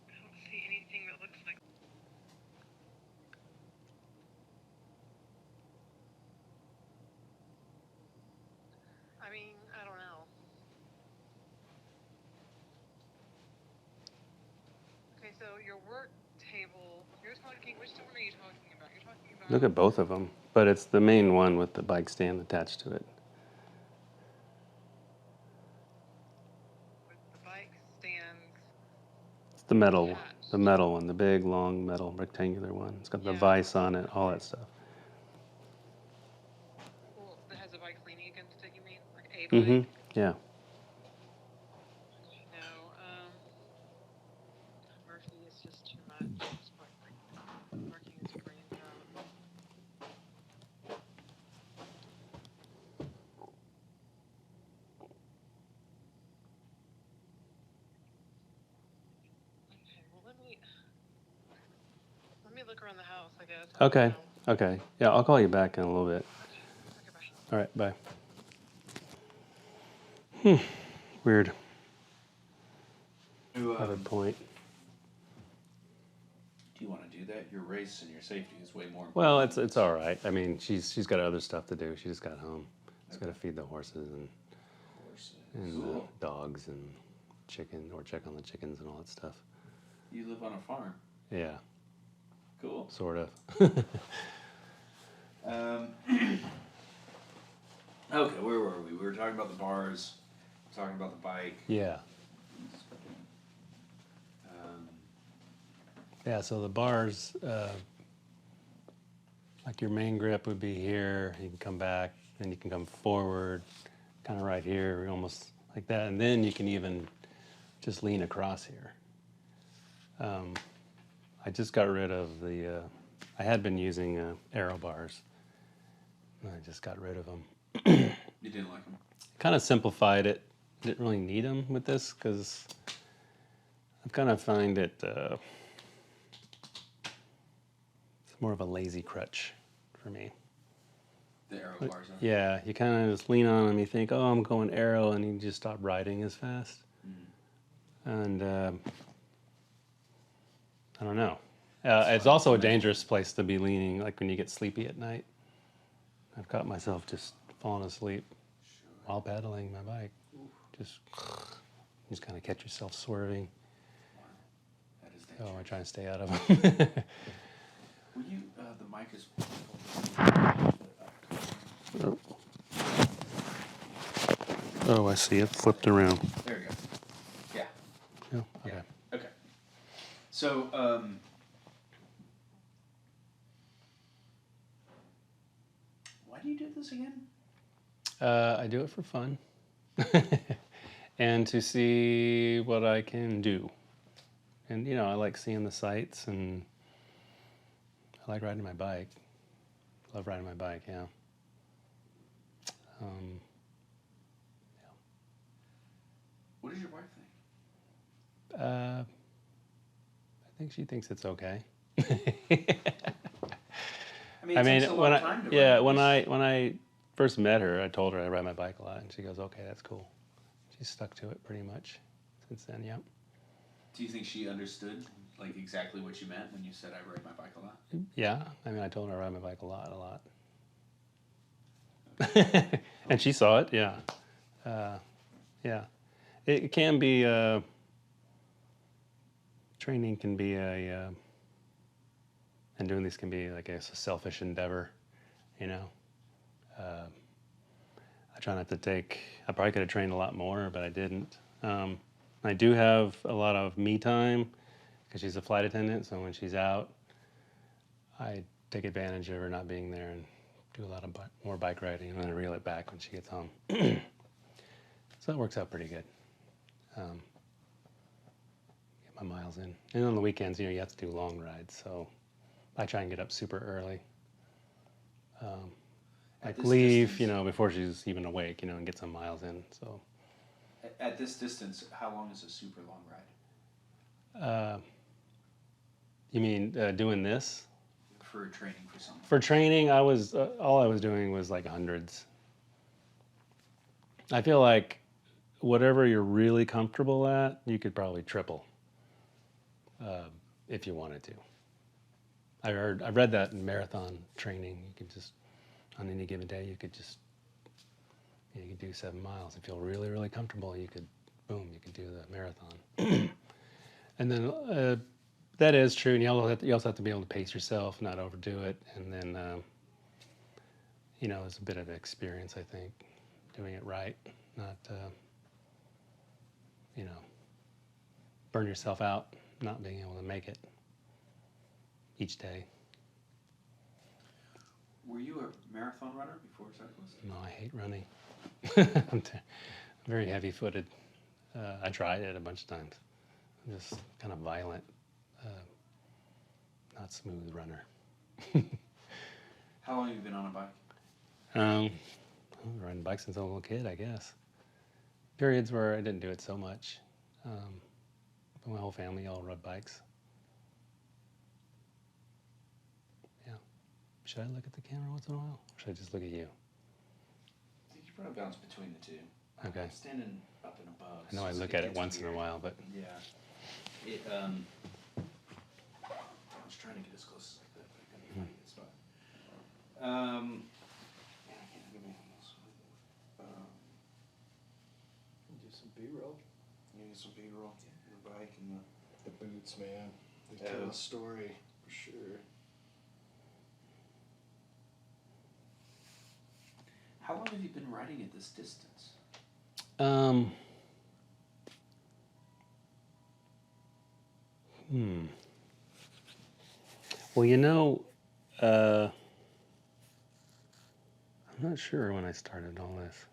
I don't see anything that looks like. I mean, I don't know. Okay, so your work table. You're talking. Which one are you talking about? You're talking about. Look at both of them, but it's the main one with the bike stand attached to it. With the bike stands. It's the metal Attached. one, the big, long, metal, rectangular one. It's got the Yeah. vise on it, all that stuff. Well, that has a bike leaning against it. You mean like a Mm-hmm. bike? Yeah. No. Murphy is just too much. It's like working his brains out. Okay, well let me look around the house, I guess. I don't Okay. know. Okay. Yeah, I'll call you back in a little bit. Okay, bye. All right. Bye. Weird. Do Other point. you want to do that? Your race and your safety is way more important. Well, it's all right. I mean, she's got other stuff to do. She just got home. She's got to feed the horses and the dogs and chicken, or check on the chickens and all that stuff. You live on a farm. Yeah, Cool. sort of. Okay, where were we? We were talking about the bars, talking about the bike. Yeah. Um, Yeah, so the bars, like your main grip would be here. You can come back, then you can come forward, kind of right here, almost like that. And then you can even just lean across here. I just got rid of the, I had been using arrow bars. And I just got rid of them. you didn't like them. Kind of simplified it. Didn't really need them with this because I've kind of find it, it's more of a lazy crutch for me. The arrow bars are. Yeah, you kind of just lean on them. You think, oh, I'm going arrow, and you just stop riding as fast. And I don't know. It's also a dangerous place to be leaning, like when you get sleepy at night. I've caught myself just falling asleep while pedaling my bike. Just kind of catch yourself swerving. That is Oh, dangerous. I try and stay out of them. Will you, the mic is. Oh, I see it flipped around. There we go. Yeah. Oh, okay. Yeah. Okay. So, why do you do this again? I do it for fun and to see what I can do. And, you know, I like seeing the sights and I like riding my bike. Love riding my bike, yeah. What does your wife think? I think she thinks it's okay. I mean, it takes a long time to ride when I first met her, I told her I ride my bike a lot, and she goes, "Okay, that's cool." She's stuck to it pretty much since then. Yeah. Do you think she understood, like, exactly what you meant when you said I ride my bike a lot? Yeah. I mean, I told her I ride my bike a lot. And she saw it. Yeah. Yeah. It can be training can be and doing these can be like a selfish endeavor, you know. I try not to take. I probably could have trained a lot more, but I didn't. I do have a lot of me time because she's a flight attendant. So when she's out, I take advantage of her not being there and do a lot of more bike riding, and then I reel it back when she gets home. So that works out pretty good. Get my miles in, and on the weekends, you know, you have to do long rides. So I try and get up super early. Like this leave, distance- you know, before she's even awake, you know, and get some miles in. So At this distance, how long is a super long ride? you mean doing this? For training for something. For training, I was all I was doing was like hundreds. I feel like whatever you're really comfortable at, you could probably triple if you wanted to. I read that in marathon training. You could just, on any given day, you could just, you could do 7 miles and feel really, really comfortable. You could, boom, you could do the marathon. And then that is true. And you also have to be able to pace yourself, not overdo it. And then, you know, there's a bit of experience, I think, doing it right, not, you know, burn yourself out, not being able to make it each day. Were you a marathon runner before cyclist? No, I hate running. I'm very heavy-footed. I tried it a bunch of times. I'm just kind of violent, not smooth runner. How long have you been on a bike? I've been riding bikes since I was a little kid, I guess. Periods where I didn't do it so much. But my whole family all rode bikes. Yeah. Should I look at the camera once in a while? Or should I just look at you? I think you probably bounce between the two. Okay. I'm standing up and above. I know I so look at it gets once in a weird. while, but Yeah. It, I was trying to get as close as I could, but I couldn't find a good spot. Yeah, I can't give me this. Do some B-roll. You get some B-roll, the bike and The boots, man. They Yeah. tell a story for sure. How long have you been riding at this distance? Well, you know, I'm not sure when I started all this.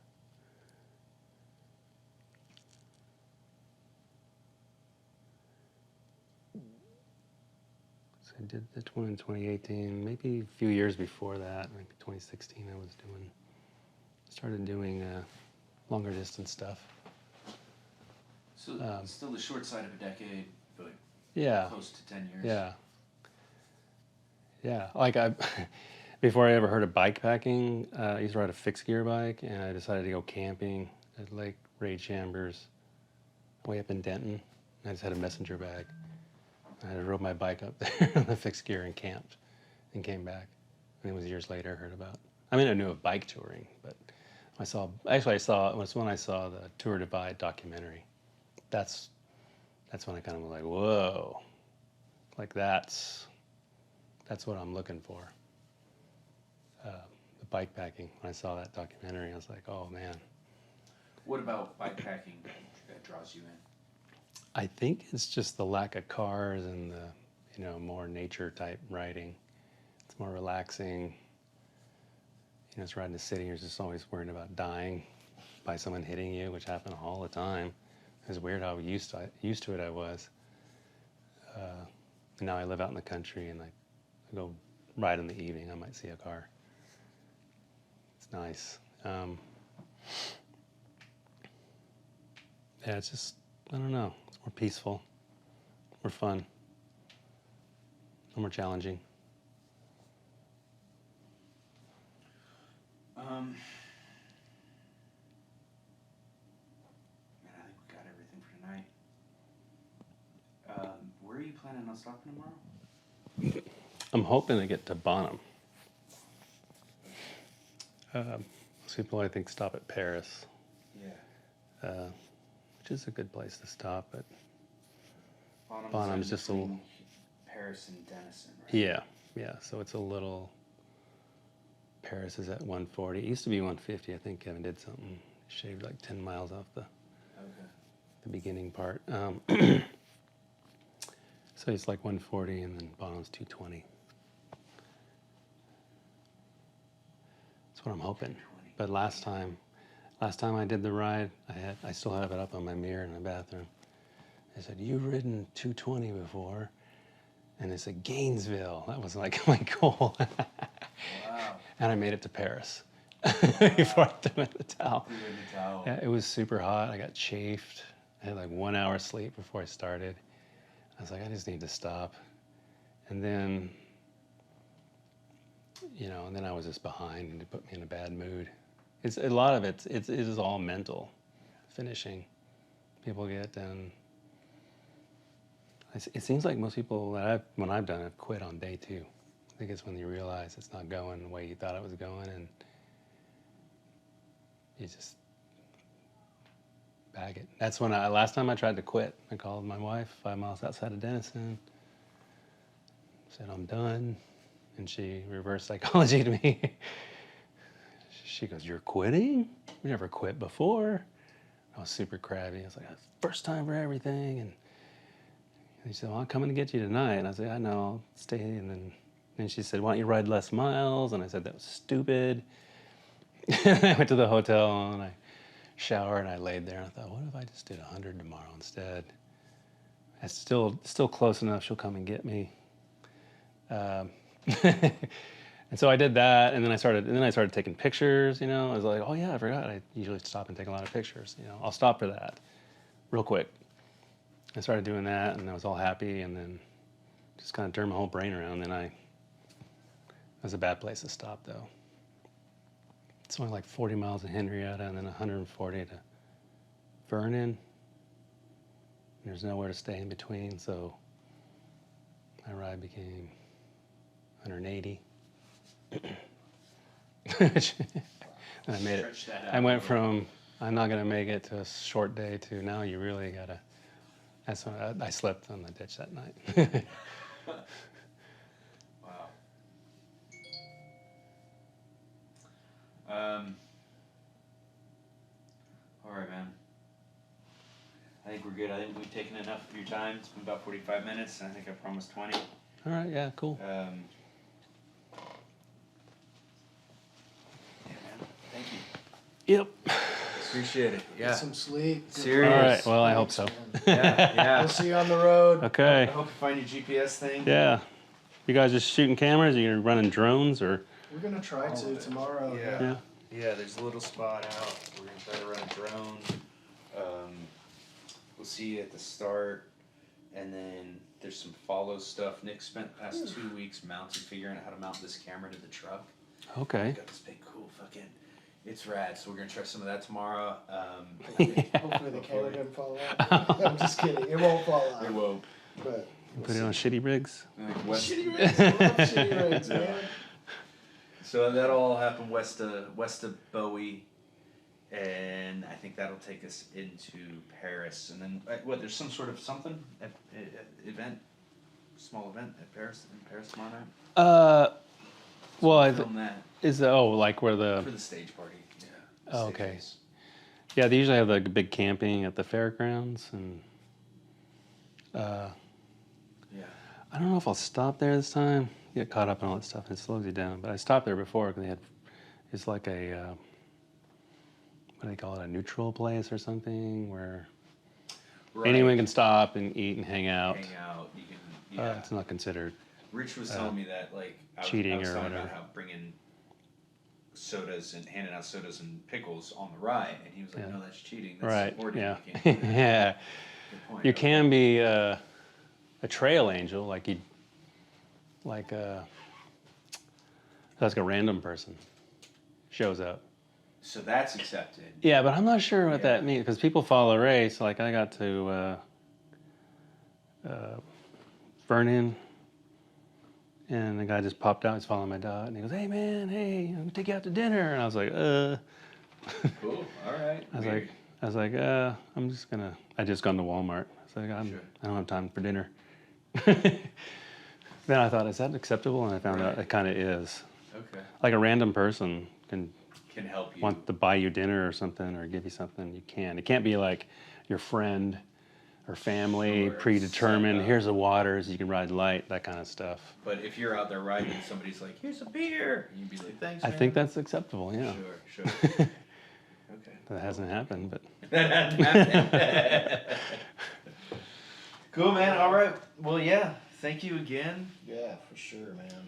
So I did the one in 2018, maybe a few years before that, maybe 2016. Started doing longer distance stuff. So still the short side of a decade, but Yeah. close to 10 years. Yeah. Yeah. Like before I ever heard of bike packing, I used to ride a fixed gear bike, and I decided to go camping at Lake Ray Chambers, way up in Denton. I just had a messenger bag. I rode my bike up there on the fixed gear and camped, and came back. And it was years later I heard about. I mean, I knew of bike touring, but it was when I saw the Tour Divide documentary. That's when I kind of was like, whoa, like that's what I'm looking for. The bike packing. When I saw that documentary, I was like, oh man. What about bikepacking that draws you in? I think it's just the lack of cars and the, you know, more nature type riding. It's more relaxing. You know, it's riding the city, you're just always worried about dying by someone hitting you, which happened all the time. It was weird how used to it I was. And now I live out in the country, and I go ride in the evening. I might see a car. It's nice. Yeah, it's just, I don't know. It's more peaceful, more fun, more challenging. Man, I think we got everything for tonight. Where are you planning on stopping tomorrow? I'm hoping to get to Bonham. Most people, I think, stop at Paris, Yeah. which is a good place to stop. But Bonham's just a little. between Paris and Denison, right? Yeah. So it's a little. Paris is at 140. It used to be 150. I think Kevin did something. Shaved like 10 miles off the Okay. beginning part. So it's like 140, and then Bonham's 220. That's what I'm hoping. But last time I did the ride, I still have it up on my mirror in my bathroom. I said, "You've ridden 220 before," and it said Gainesville. That was like my goal. Wow. And I made it to Paris before I threw in the towel. Threw in the towel. Yeah, it was super hot. I got chafed. I had like 1 hour sleep before I started. I was like, I just need to stop. And then, you know, and then I was just behind, and it put me in a bad mood. It's a lot of it is all mental, finishing people get, and it seems like most people that when I've done it, quit on day 2. I think it's when you realize it's not going the way you thought it was going, and you just bag it. That's when last time I tried to quit. I called my wife 5 miles outside of Denison, said I'm done, and she reverse psychology to me. She goes, "You're quitting? We never quit before." I was super crabby. I was like, "First time for everything." And she said, "Well, I'm coming to get you tonight." And I said, "I know, I'll stay." And then she said, "Why don't you ride less miles?" And I said, "That was stupid." I went to the hotel and I showered and I laid there and I thought, what if I just did 100 tomorrow instead? It's still close enough. She'll come and get me. And so I did that, and then I started taking pictures. I was like, oh yeah, I forgot. I usually stop and take a lot of pictures. I'll stop for that, real quick. I started doing that, and I was all happy, and then just kind of turned my whole brain around. Then it was a bad place to stop, though. It's only like 40 miles to Henrietta, and then 140 to Vernon. There's nowhere to stay in between, so my ride became 180. And I made it. I went from I'm not gonna make it to a short day to now you really gotta. That's when I slept on the ditch that night. Wow. All right, man. I think we're good. I think we've taken enough of your time. It's been about 45 minutes, and I think I promised 20. All right, yeah, cool. Yeah, man. Thank you. Yep. Appreciate it. Get some sleep. Good Serious. All luck. right. Well, I hope so. Man. Yeah. We'll see you on the road. I Okay. hope you find your GPS thing. Yeah. You guys just shooting cameras? Are you running drones or? We're gonna try All to of it. tomorrow. Yeah. Yeah, there's a little spot out. We're gonna try to run a drone. We'll see you at the start, and then there's some follow stuff. Nick spent the past 2 weeks figuring out how to mount this camera to the truck. Okay. Got this big cool fucking. It's rad. So we're gonna try some of that tomorrow. Hopefully the camera doesn't fall out. I'm just kidding. It won't fall out. It won't. But Put it on shitty rigs. Like west. shitty rigs. I love shitty rigs, man. So that'll all happen west of Bowie, and I think that'll take us into Paris. And then what? There's some sort of something event, small event at Paris tomorrow night. Well, I Film that like where the for the stage party. Yeah. the Oh, stage okay. race. yeah they usually have like big camping at the fairgrounds, and Yeah. I don't know if I'll stop there this time. Get caught up in all that stuff and it slows you down. But I stopped there before because it's like a what do they call it, a neutral place or something where Right. anyone can stop and eat and hang out. Hang out. You can. Yeah. It's not considered. Rich was telling me that I cheating was or talking whatever. about how bringing sodas and handing out sodas and pickles on the ride, and he was like, Yeah. "No, that's cheating. That's Right. supporting. Yeah. You can't do that." Yeah. Good point. You Okay. can be a trail angel, like a random person shows up. So that's accepted. Yeah, but I'm not sure what Yeah. that means because people follow a race. Like I got to Vernon, and the guy just popped out. He's following my dog, and he goes, "Hey man, hey, I'm gonna take you out to dinner." And I was like, Cool. All right. I was like, I'm just gonna. I just gone to Walmart. I was like, Sure. I don't have time for dinner. Then I thought, is that acceptable? And I found out Right. it kind of is. Okay. Like a random person can Can help you. want to buy you dinner or something or give you something. You can. It can't be like your friend or family Sure, predetermined. set up. Here's the waters. You can ride light. That kind of stuff. But if you're out there riding and somebody's like, "Here's a beer," you'd be like, "Thanks." I man." think that's acceptable. Yeah. Sure. Okay. That hasn't happened, but That hadn't happened. Cool, man. All right. Well, yeah. Thank you again. Yeah, for sure, man.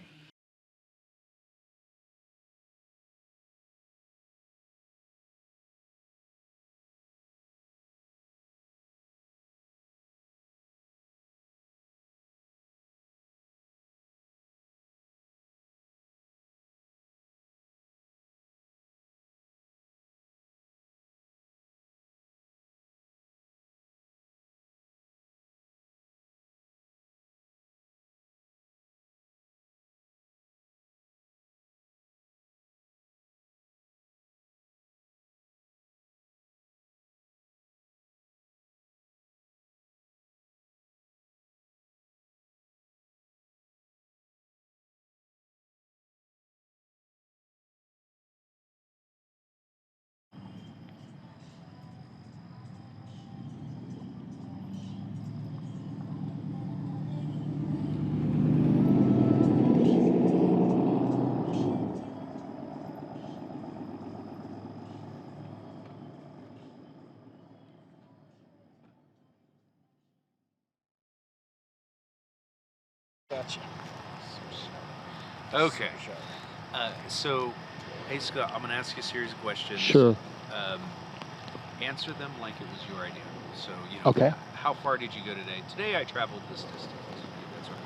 Gotcha. Okay. So, hey Scott, I'm gonna ask you a series of questions. Sure. Answer them like it was your idea. So, Okay. how far did you go today? Today I traveled this distance. That sort of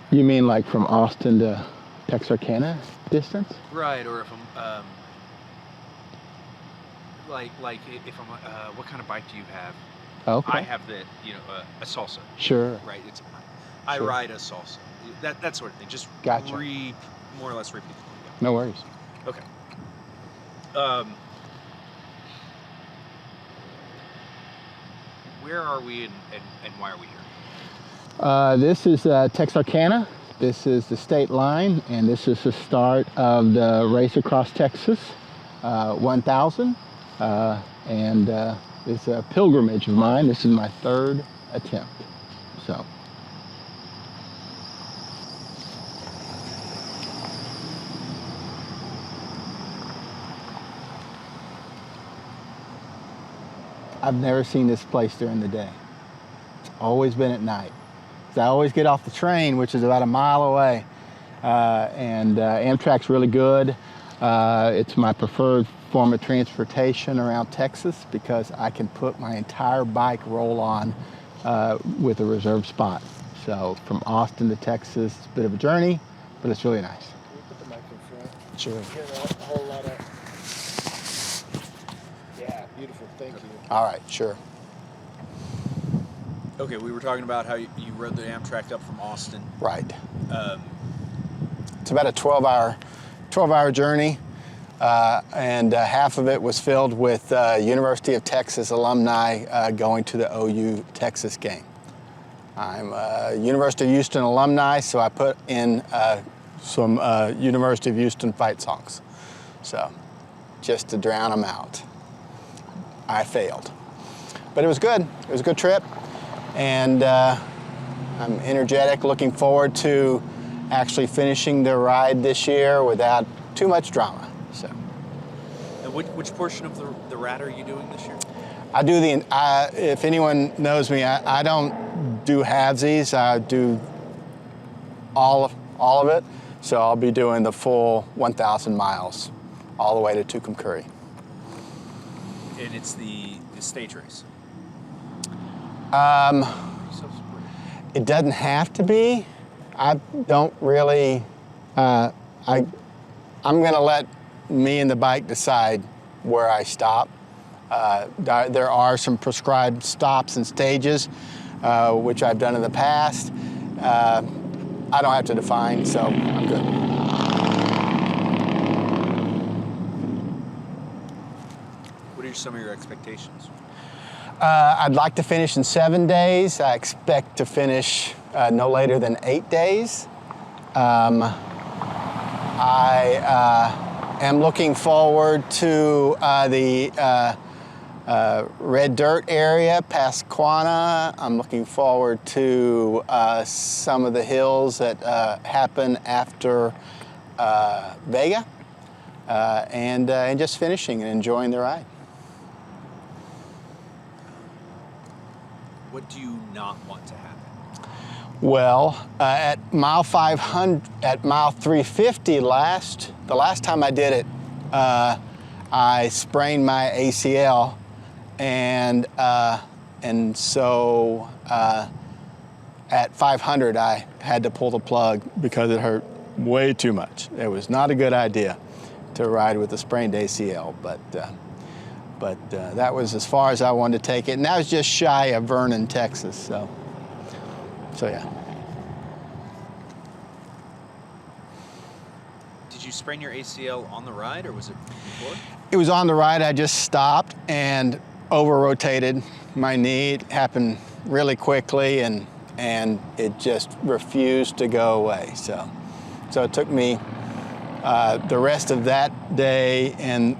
thing. You mean like from Austin to Texarkana distance? Right, or if I'm, like if I'm, what kind of bike do you have? Okay. I have a salsa. Sure. Right. I Sure. ride a salsa. That sort of thing. Just Gotcha. more or less repeat. No worries. Okay. Where are we and why are we here? This is Texarkana. This is the state line, and this is the start of the Race Across Texas 1000. And it's a pilgrimage of mine. This is my third attempt. So. I've never seen this place during the day. It's always been at night. So I always get off the train, which is about a mile away, and Amtrak's really good. It's my preferred form of transportation around Texas because I can put my entire bike roll on with a reserved spot. So from Austin to Texas, it's a bit of a journey, but it's really nice. Can you put the mic in front? Sure. Hear a whole lot of. Yeah, beautiful. Thank you. All right, sure. Okay, we were talking about how you rode the Amtrak up from Austin. Right. It's about a 12-hour journey, and half of it was filled with University of Texas alumni going to the OU Texas game. I'm a University of Houston alumni, so I put in some University of Houston fight songs, so just to drown them out. I failed, but it was good. It was a good trip, and I'm energetic, looking forward to actually finishing the ride this year without too much drama. So, And which portion of the ride are you doing this year? I do if anyone knows me, I don't do halvesies. I do all of it. So I'll be doing the full 1,000 miles, all the way to Tucumcari. And it's the stage race. It doesn't have to be. I don't really. I'm going to let me and the bike decide where I stop. There are some prescribed stops and stages, which I've done in the past. I don't have to define, so I'm good. What are some of your expectations? I'd like to finish in 7 days. I expect to finish no later than 8 days. I am looking forward to the red dirt area, Pasquana. I'm looking forward to some of the hills that happen after Vega, and just finishing and enjoying the ride. What do you not want to happen? Well, at mile 500, at mile 350 the last time I did it, I sprained my ACL, and so at 500 I had to pull the plug because it hurt way too much. It was not a good idea to ride with a sprained ACL, but that was as far as I wanted to take it, and that was just shy of Vernon, Texas. So yeah. Did you sprain your ACL on the ride, or was it before? It was on the ride. I just stopped and over-rotated my knee. It happened really quickly, and it just refused to go away. So it took me the rest of that day and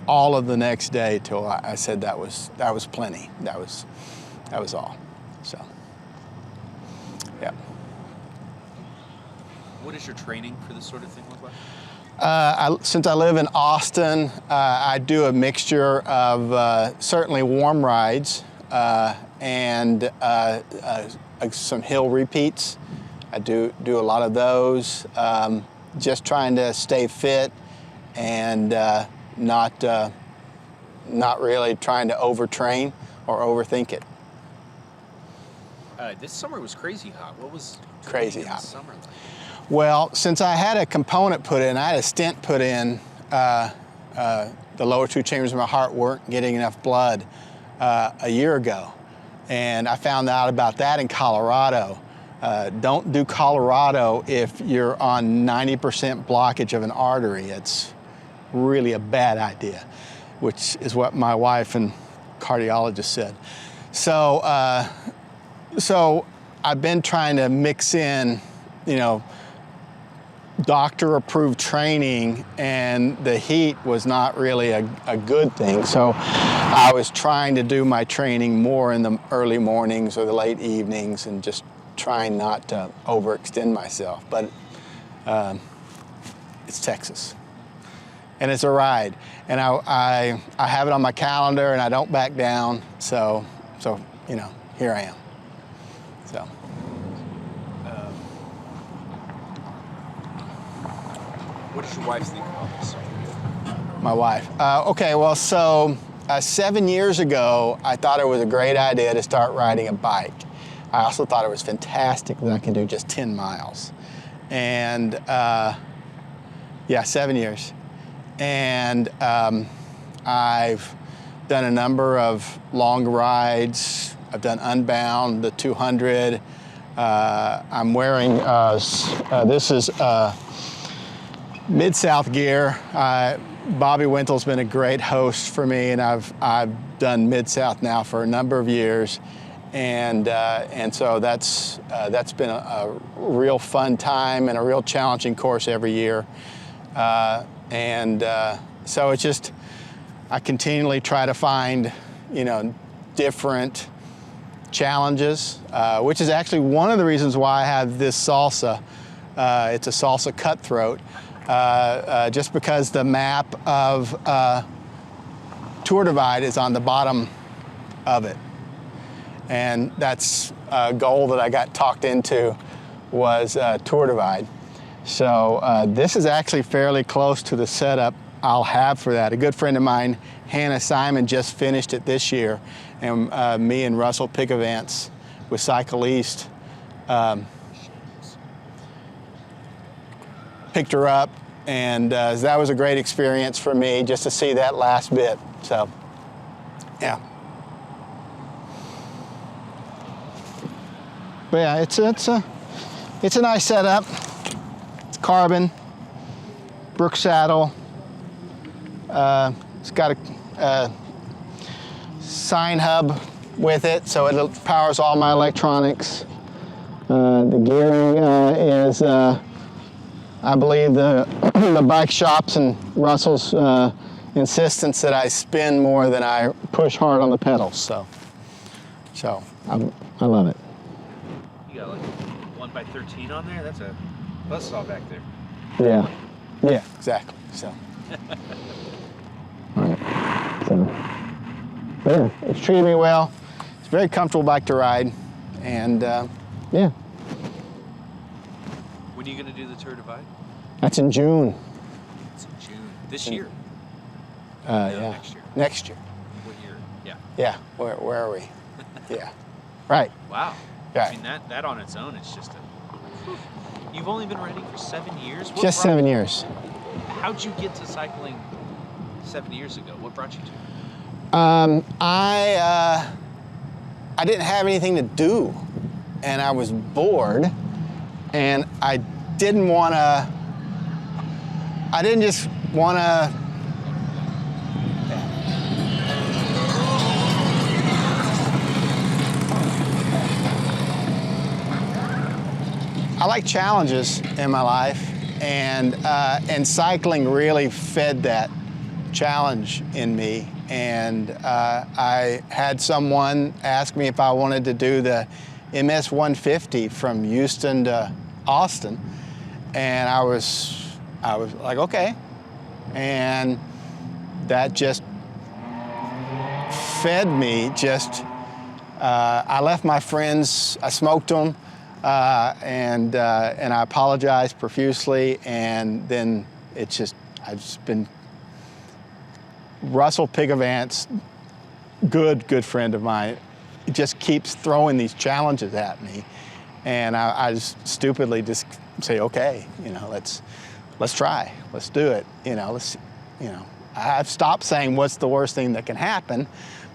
all of the next day till I said that was plenty. That was all. So yeah. What is your training for this sort of thing look like? Since I live in Austin, I do a mixture of certainly warm rides and some hill repeats. I do a lot of those, just trying to stay fit and not really trying to overtrain or overthink it. This summer was crazy hot. What was Crazy training in hot. the summer like? Well, since I had a component put in, I had a stent put in, the lower two chambers of my heart weren't getting enough blood a year ago. And I found out about that in Colorado. Don't do Colorado if you're on 90% blockage of an artery. It's really a bad idea, which is what my wife and cardiologist said. So, so I've been trying to mix in, doctor-approved training, and the heat was not really a good thing. So I was trying to do my training more in the early mornings or the late evenings and just trying not to overextend myself. But it's Texas, and it's a ride. And I have it on my calendar, and I don't back down. So here I am. So. What does your wife think about this? My wife. Okay, well, so 7 years ago, I thought it was a great idea to start riding a bike. I also thought it was fantastic that I can do just 10 miles. And 7 years. And I've done a number of long rides. I've done Unbound, the 200. I'm wearing, this is Mid-South gear. Bobby Wintel's been a great host for me, and I've done Mid-South now for a number of years, and so that's been a real fun time and a real challenging course every year, so it's just I continually try to find different challenges, which is actually one of the reasons why I have this Salsa. It's a Salsa Cutthroat. Just because the map of Tour Divide is on the bottom of it. And that's a goal that I got talked into was Tour Divide. So this is actually fairly close to the setup I'll have for that. A good friend of mine, Hannah Simon, just finished it this year. And me and Russell Pickavance with Cycle East picked her up, and that was a great experience for me just to see that last bit. So, yeah. But yeah, it's a nice setup. It's carbon, Brooks saddle. It's got a sign hub with it, so it powers all my electronics. The gearing is. I believe the bike shops and Russell's insistence that I spin more than I push hard on the pedals. So I love it. You got like 1x13 on there? That's a buzzsaw back there. Yeah, exactly. So, all right. But yeah, it's treated me well. It's a very comfortable bike to ride, and yeah. When are you going to do the Tour Divide? That's in June. It's in June. This year? Yeah. Next year. Next year. What year? Yeah. Yeah. Where are we? Yeah. Right. Wow. Yeah. I mean, that on its own is just a... You've only been riding for 7 years? What Just brought- 7 years. How'd you get to cycling 7 years ago? What brought you to it? I didn't have anything to do, and I was bored, and I didn't just want to. I like challenges in my life, and cycling really fed that challenge in me. And I had someone ask me if I wanted to do the MS 150 from Houston to Austin, and I was like, okay, and that just fed me. I left my friends, I smoked them, and I apologized profusely, and then it's just, I've just been, Russell Pigavance, good friend of mine, just keeps throwing these challenges at me, and I just stupidly just say, okay, you know, let's try, let's do it, you know, I've stopped saying what's the worst thing that can happen,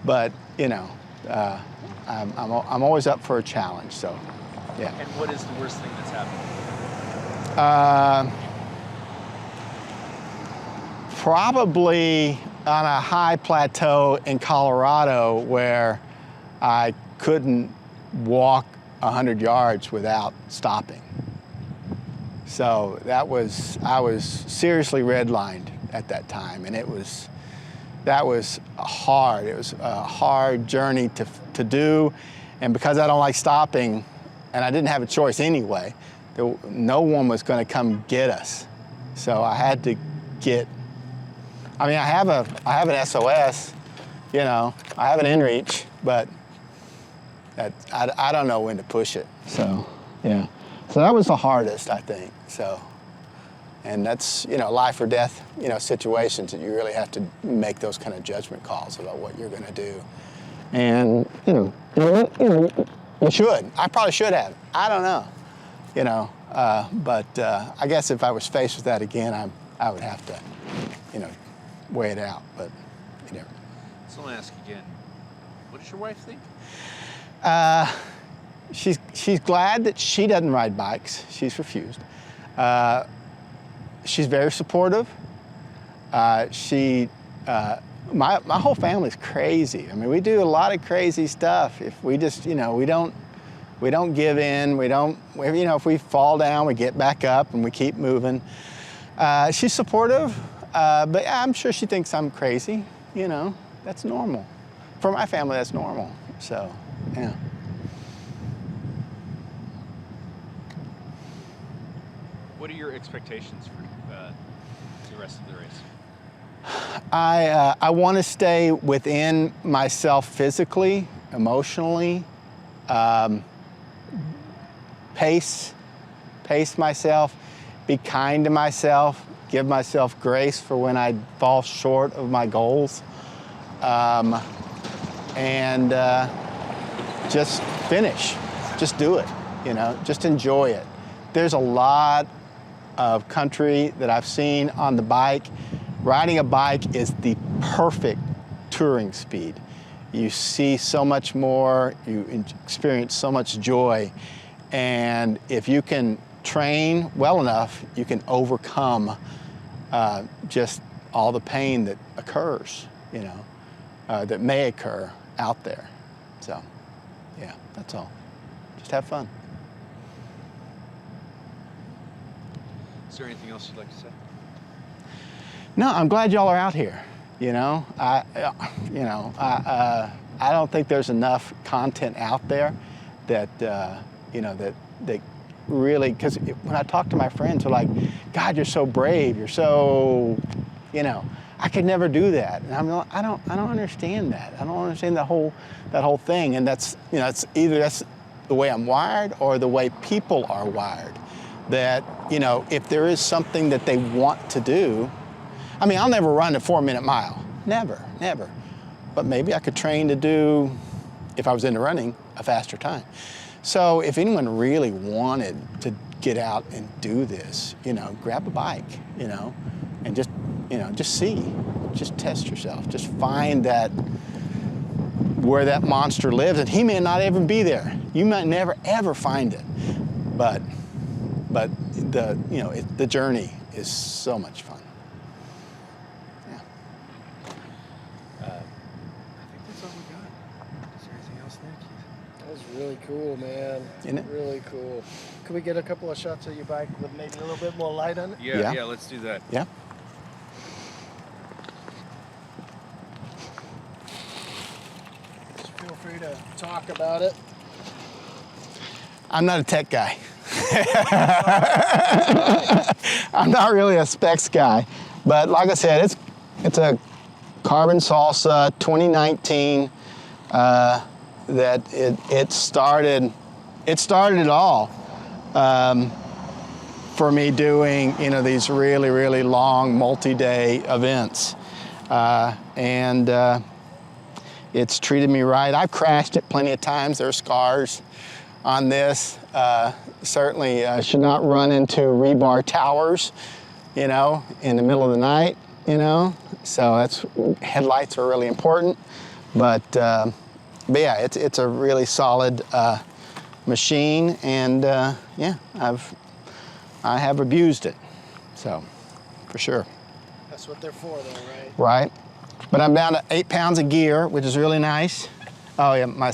but you know, I'm always up for a challenge, so yeah. And what is the worst thing that's happened? Probably on a high plateau in Colorado where I couldn't walk 100 yards without stopping. So I was seriously redlined at that time, and that was hard. It was a hard journey to do, and because I don't like stopping, and I didn't have a choice anyway, no one was going to come get us. So I had to get, I mean, I have an SOS, you know, I have an inReach, but I don't know when to push it. So, yeah. So that was the hardest, I think. So, and that's, you know, life or death, you know, situations that you really have to make those kind of judgment calls about what you're going to do. And, you know, you should. I probably should have. I don't know, you know. But I guess if I was faced with that again, I would have to, you know, weigh it out. But, you know. So I'll ask again. What does your wife think? She's glad that she doesn't ride bikes. She's refused. She's very supportive. My whole family's crazy. I mean, we do a lot of crazy stuff. If we just, you know, we don't give in. You know, if we fall down, we get back up and we keep moving. She's supportive, but I'm sure she thinks I'm crazy. You know, that's normal. For my family, that's normal. So, yeah. What are your expectations for the rest of the race? I want to stay within myself physically, emotionally, pace myself, be kind to myself, give myself grace for when I fall short of my goals, and just finish, just do it, you know, just enjoy it. There's a lot of country that I've seen on the bike. Riding a bike is the perfect touring speed. You see so much more, you experience so much joy, and if you can train well enough, you can overcome just all the pain that occurs, you know, that may occur out there. So, yeah, that's all. Just have fun. Is there anything else you'd like to say? No, I'm glad y'all are out here. You know, I don't think there's enough content out there that you know, that really, because when I talk to my friends, they're like, God, you're so brave. You're so, you know, I could never do that. And I'm like, I don't understand that. I don't understand that whole thing. And that's, you know, it's either that's the way I'm wired or the way people are wired. That, you know, if there is something that they want to do, I mean, I'll never run a 4-minute mile. Never. But maybe I could train to do, if I was into running, a faster time. So if anyone really wanted to get out and do this, you know, grab a bike, you know, and just, you know, just see, just test yourself. Just find that, where that monster lives, and he may not even be there. You might never, ever find it. But the, you know, the journey is so much fun. Yeah. I think that's all we got. Is there anything else there, Keith? That was really cool, man. Isn't it? Really cool. Could we get a couple of shots of your bike with maybe a little bit more light on it? Yeah. Let's do that. Yeah. Just feel free to talk about it. I'm not a tech guy. I'm not really a specs guy, but like I said, it's a Carbon Salsa 2019 that it started it started it all for me doing, you know, these really, really long multi-day events. And it's treated me right. I've crashed it plenty of times. There are scars on this. Certainly should not run into rebar towers, you know, in the middle of the night, you know. So headlights are really important. But yeah, it's a really solid machine, and yeah, I have abused it, so for sure. That's what they're for, though, right? Right, but I'm down to 8 pounds of gear, which is really nice. Oh yeah, my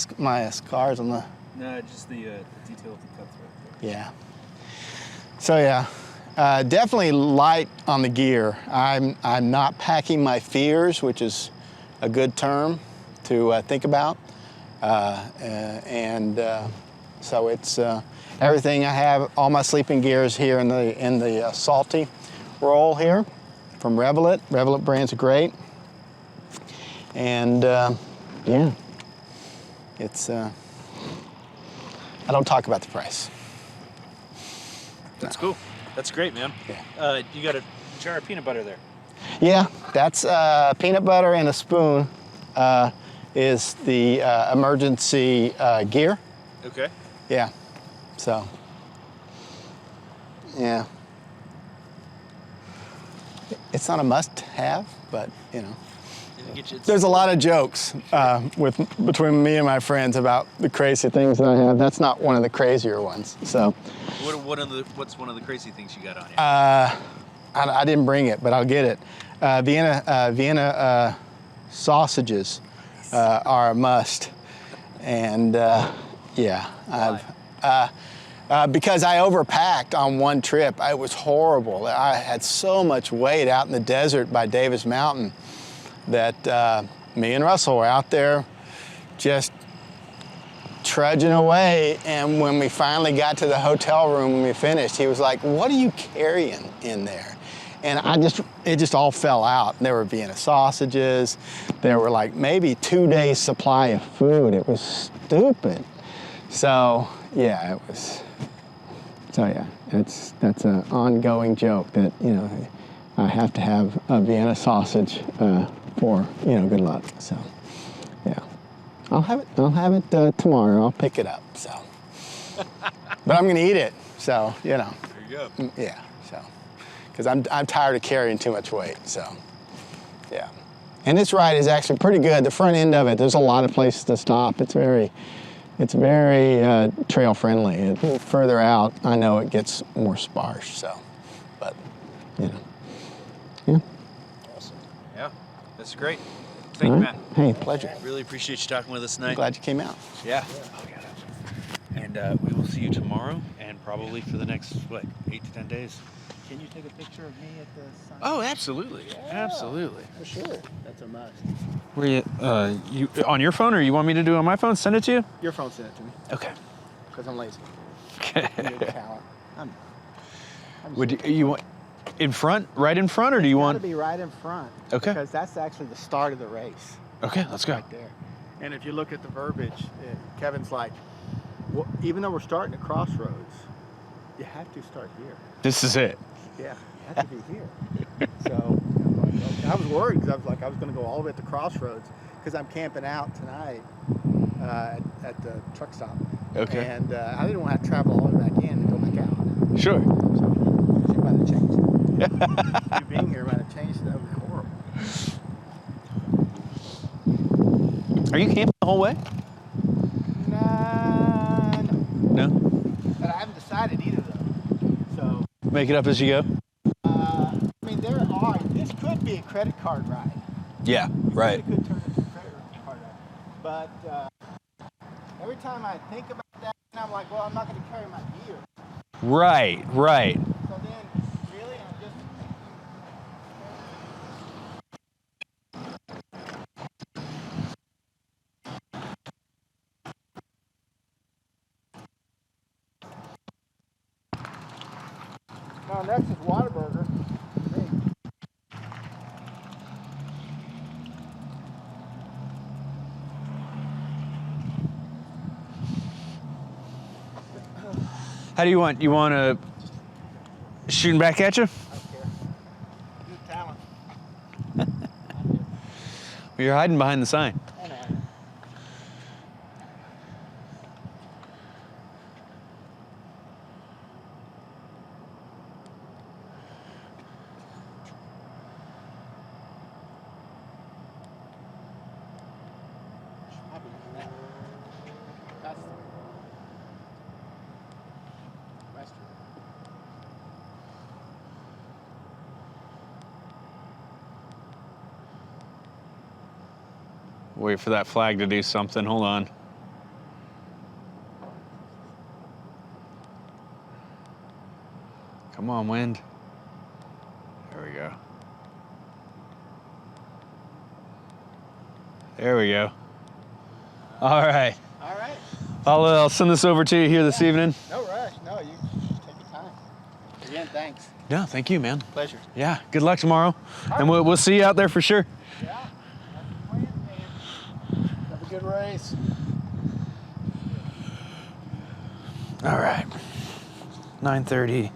scars on the. No, just the detail of the cuts right there. Yeah. So yeah, definitely light on the gear. I'm not packing my fears, which is a good term to think about, and so it's everything I have. All my sleeping gear is here in the Salty roll here from Revelet. Revelet brands are great, and yeah, it's. I don't talk about the price. That's cool. That's great, man. Yeah. You got a jar of peanut butter there. Yeah, that's peanut butter and a spoon is the emergency gear. Okay. Yeah, so, yeah. It's not a must-have, but, you know. There's a lot of jokes between me and my friends about the crazy things that I have. That's not one of the crazier ones, so. What's one of the crazy things you got on you? I didn't bring it, but I'll get it. Vienna sausages are a must, and yeah, because I overpacked on one trip. It was horrible. I had so much weight out in the desert by Davis Mountain that me and Russell were out there just trudging away, and when we finally got to the hotel room when we finished, he was like, "What are you carrying in there?" And it just all fell out. There were Vienna sausages. There were like maybe 2 days supply of food. It was stupid. So yeah, it was. So yeah, that's an ongoing joke that, you know, I have to have a Vienna sausage for, you know, good luck. So yeah, I'll have it tomorrow. I'll pick it up. So, but I'm gonna eat it. So, you know. There you go. Yeah. So, because I'm tired of carrying too much weight. So, yeah. And this ride is actually pretty good. The front end of it, there's a lot of places to stop. It's very trail friendly. Further out, I know it gets more sparse. So, but, you know, yeah. Awesome. Yeah, that's great. Thank you, Matt. Hey, pleasure. Really appreciate you talking with us tonight. Glad you came out. Yeah. And we will see you tomorrow, and probably for the next 8 to 10 days. Can you take a picture of me at the sign? Oh, absolutely, absolutely. For sure. That's a must. Were you on your phone, or you want me to do it on my phone? Send it to you. Your phone sent it to me, Okay. because I'm lazy. Okay. I'm a talent. I'm Would you want in front, right in front, or do you want want? to be right in front. Okay. Because that's actually the start of the race. Okay, let's go. Right there. And if you look at the verbiage, Kevin's like, well, even though we're starting at Crossroads, you have to start here. This is it. Yeah, you have to be here. So I was worried because I was going to go all the way at the Crossroads because I'm camping out tonight at the truck stop. Okay. And I didn't want to travel all the way back in and go back out. Sure. So you might have changed it. You being here might have changed it. That would be horrible. Are you camping the whole way? Nah, no. No. But I haven't decided either though. So. Make it up as you go. I mean, this could be a credit card ride. Yeah. Right. It could turn into a credit card ride. But every time I think about that, I'm like, well, I'm not going to carry my gear. Right. Right. So then, really, I'm just. Now, next is Whataburger. How do you want? You want to shooting back at you? I don't care. Good talent. Well, you're hiding behind the sign. I know. That's western. Wait for that flag to do something. Hold on. Come on, wind. There we go. There we go. All right. All right. I'll send this over to you here this evening. No rush. No, you take your time. Again, thanks. No, thank you, man. Pleasure. Yeah, good luck tomorrow. And we'll see you out there for sure. Yeah. That's the plan, man. Have a good race. All right. 9:30.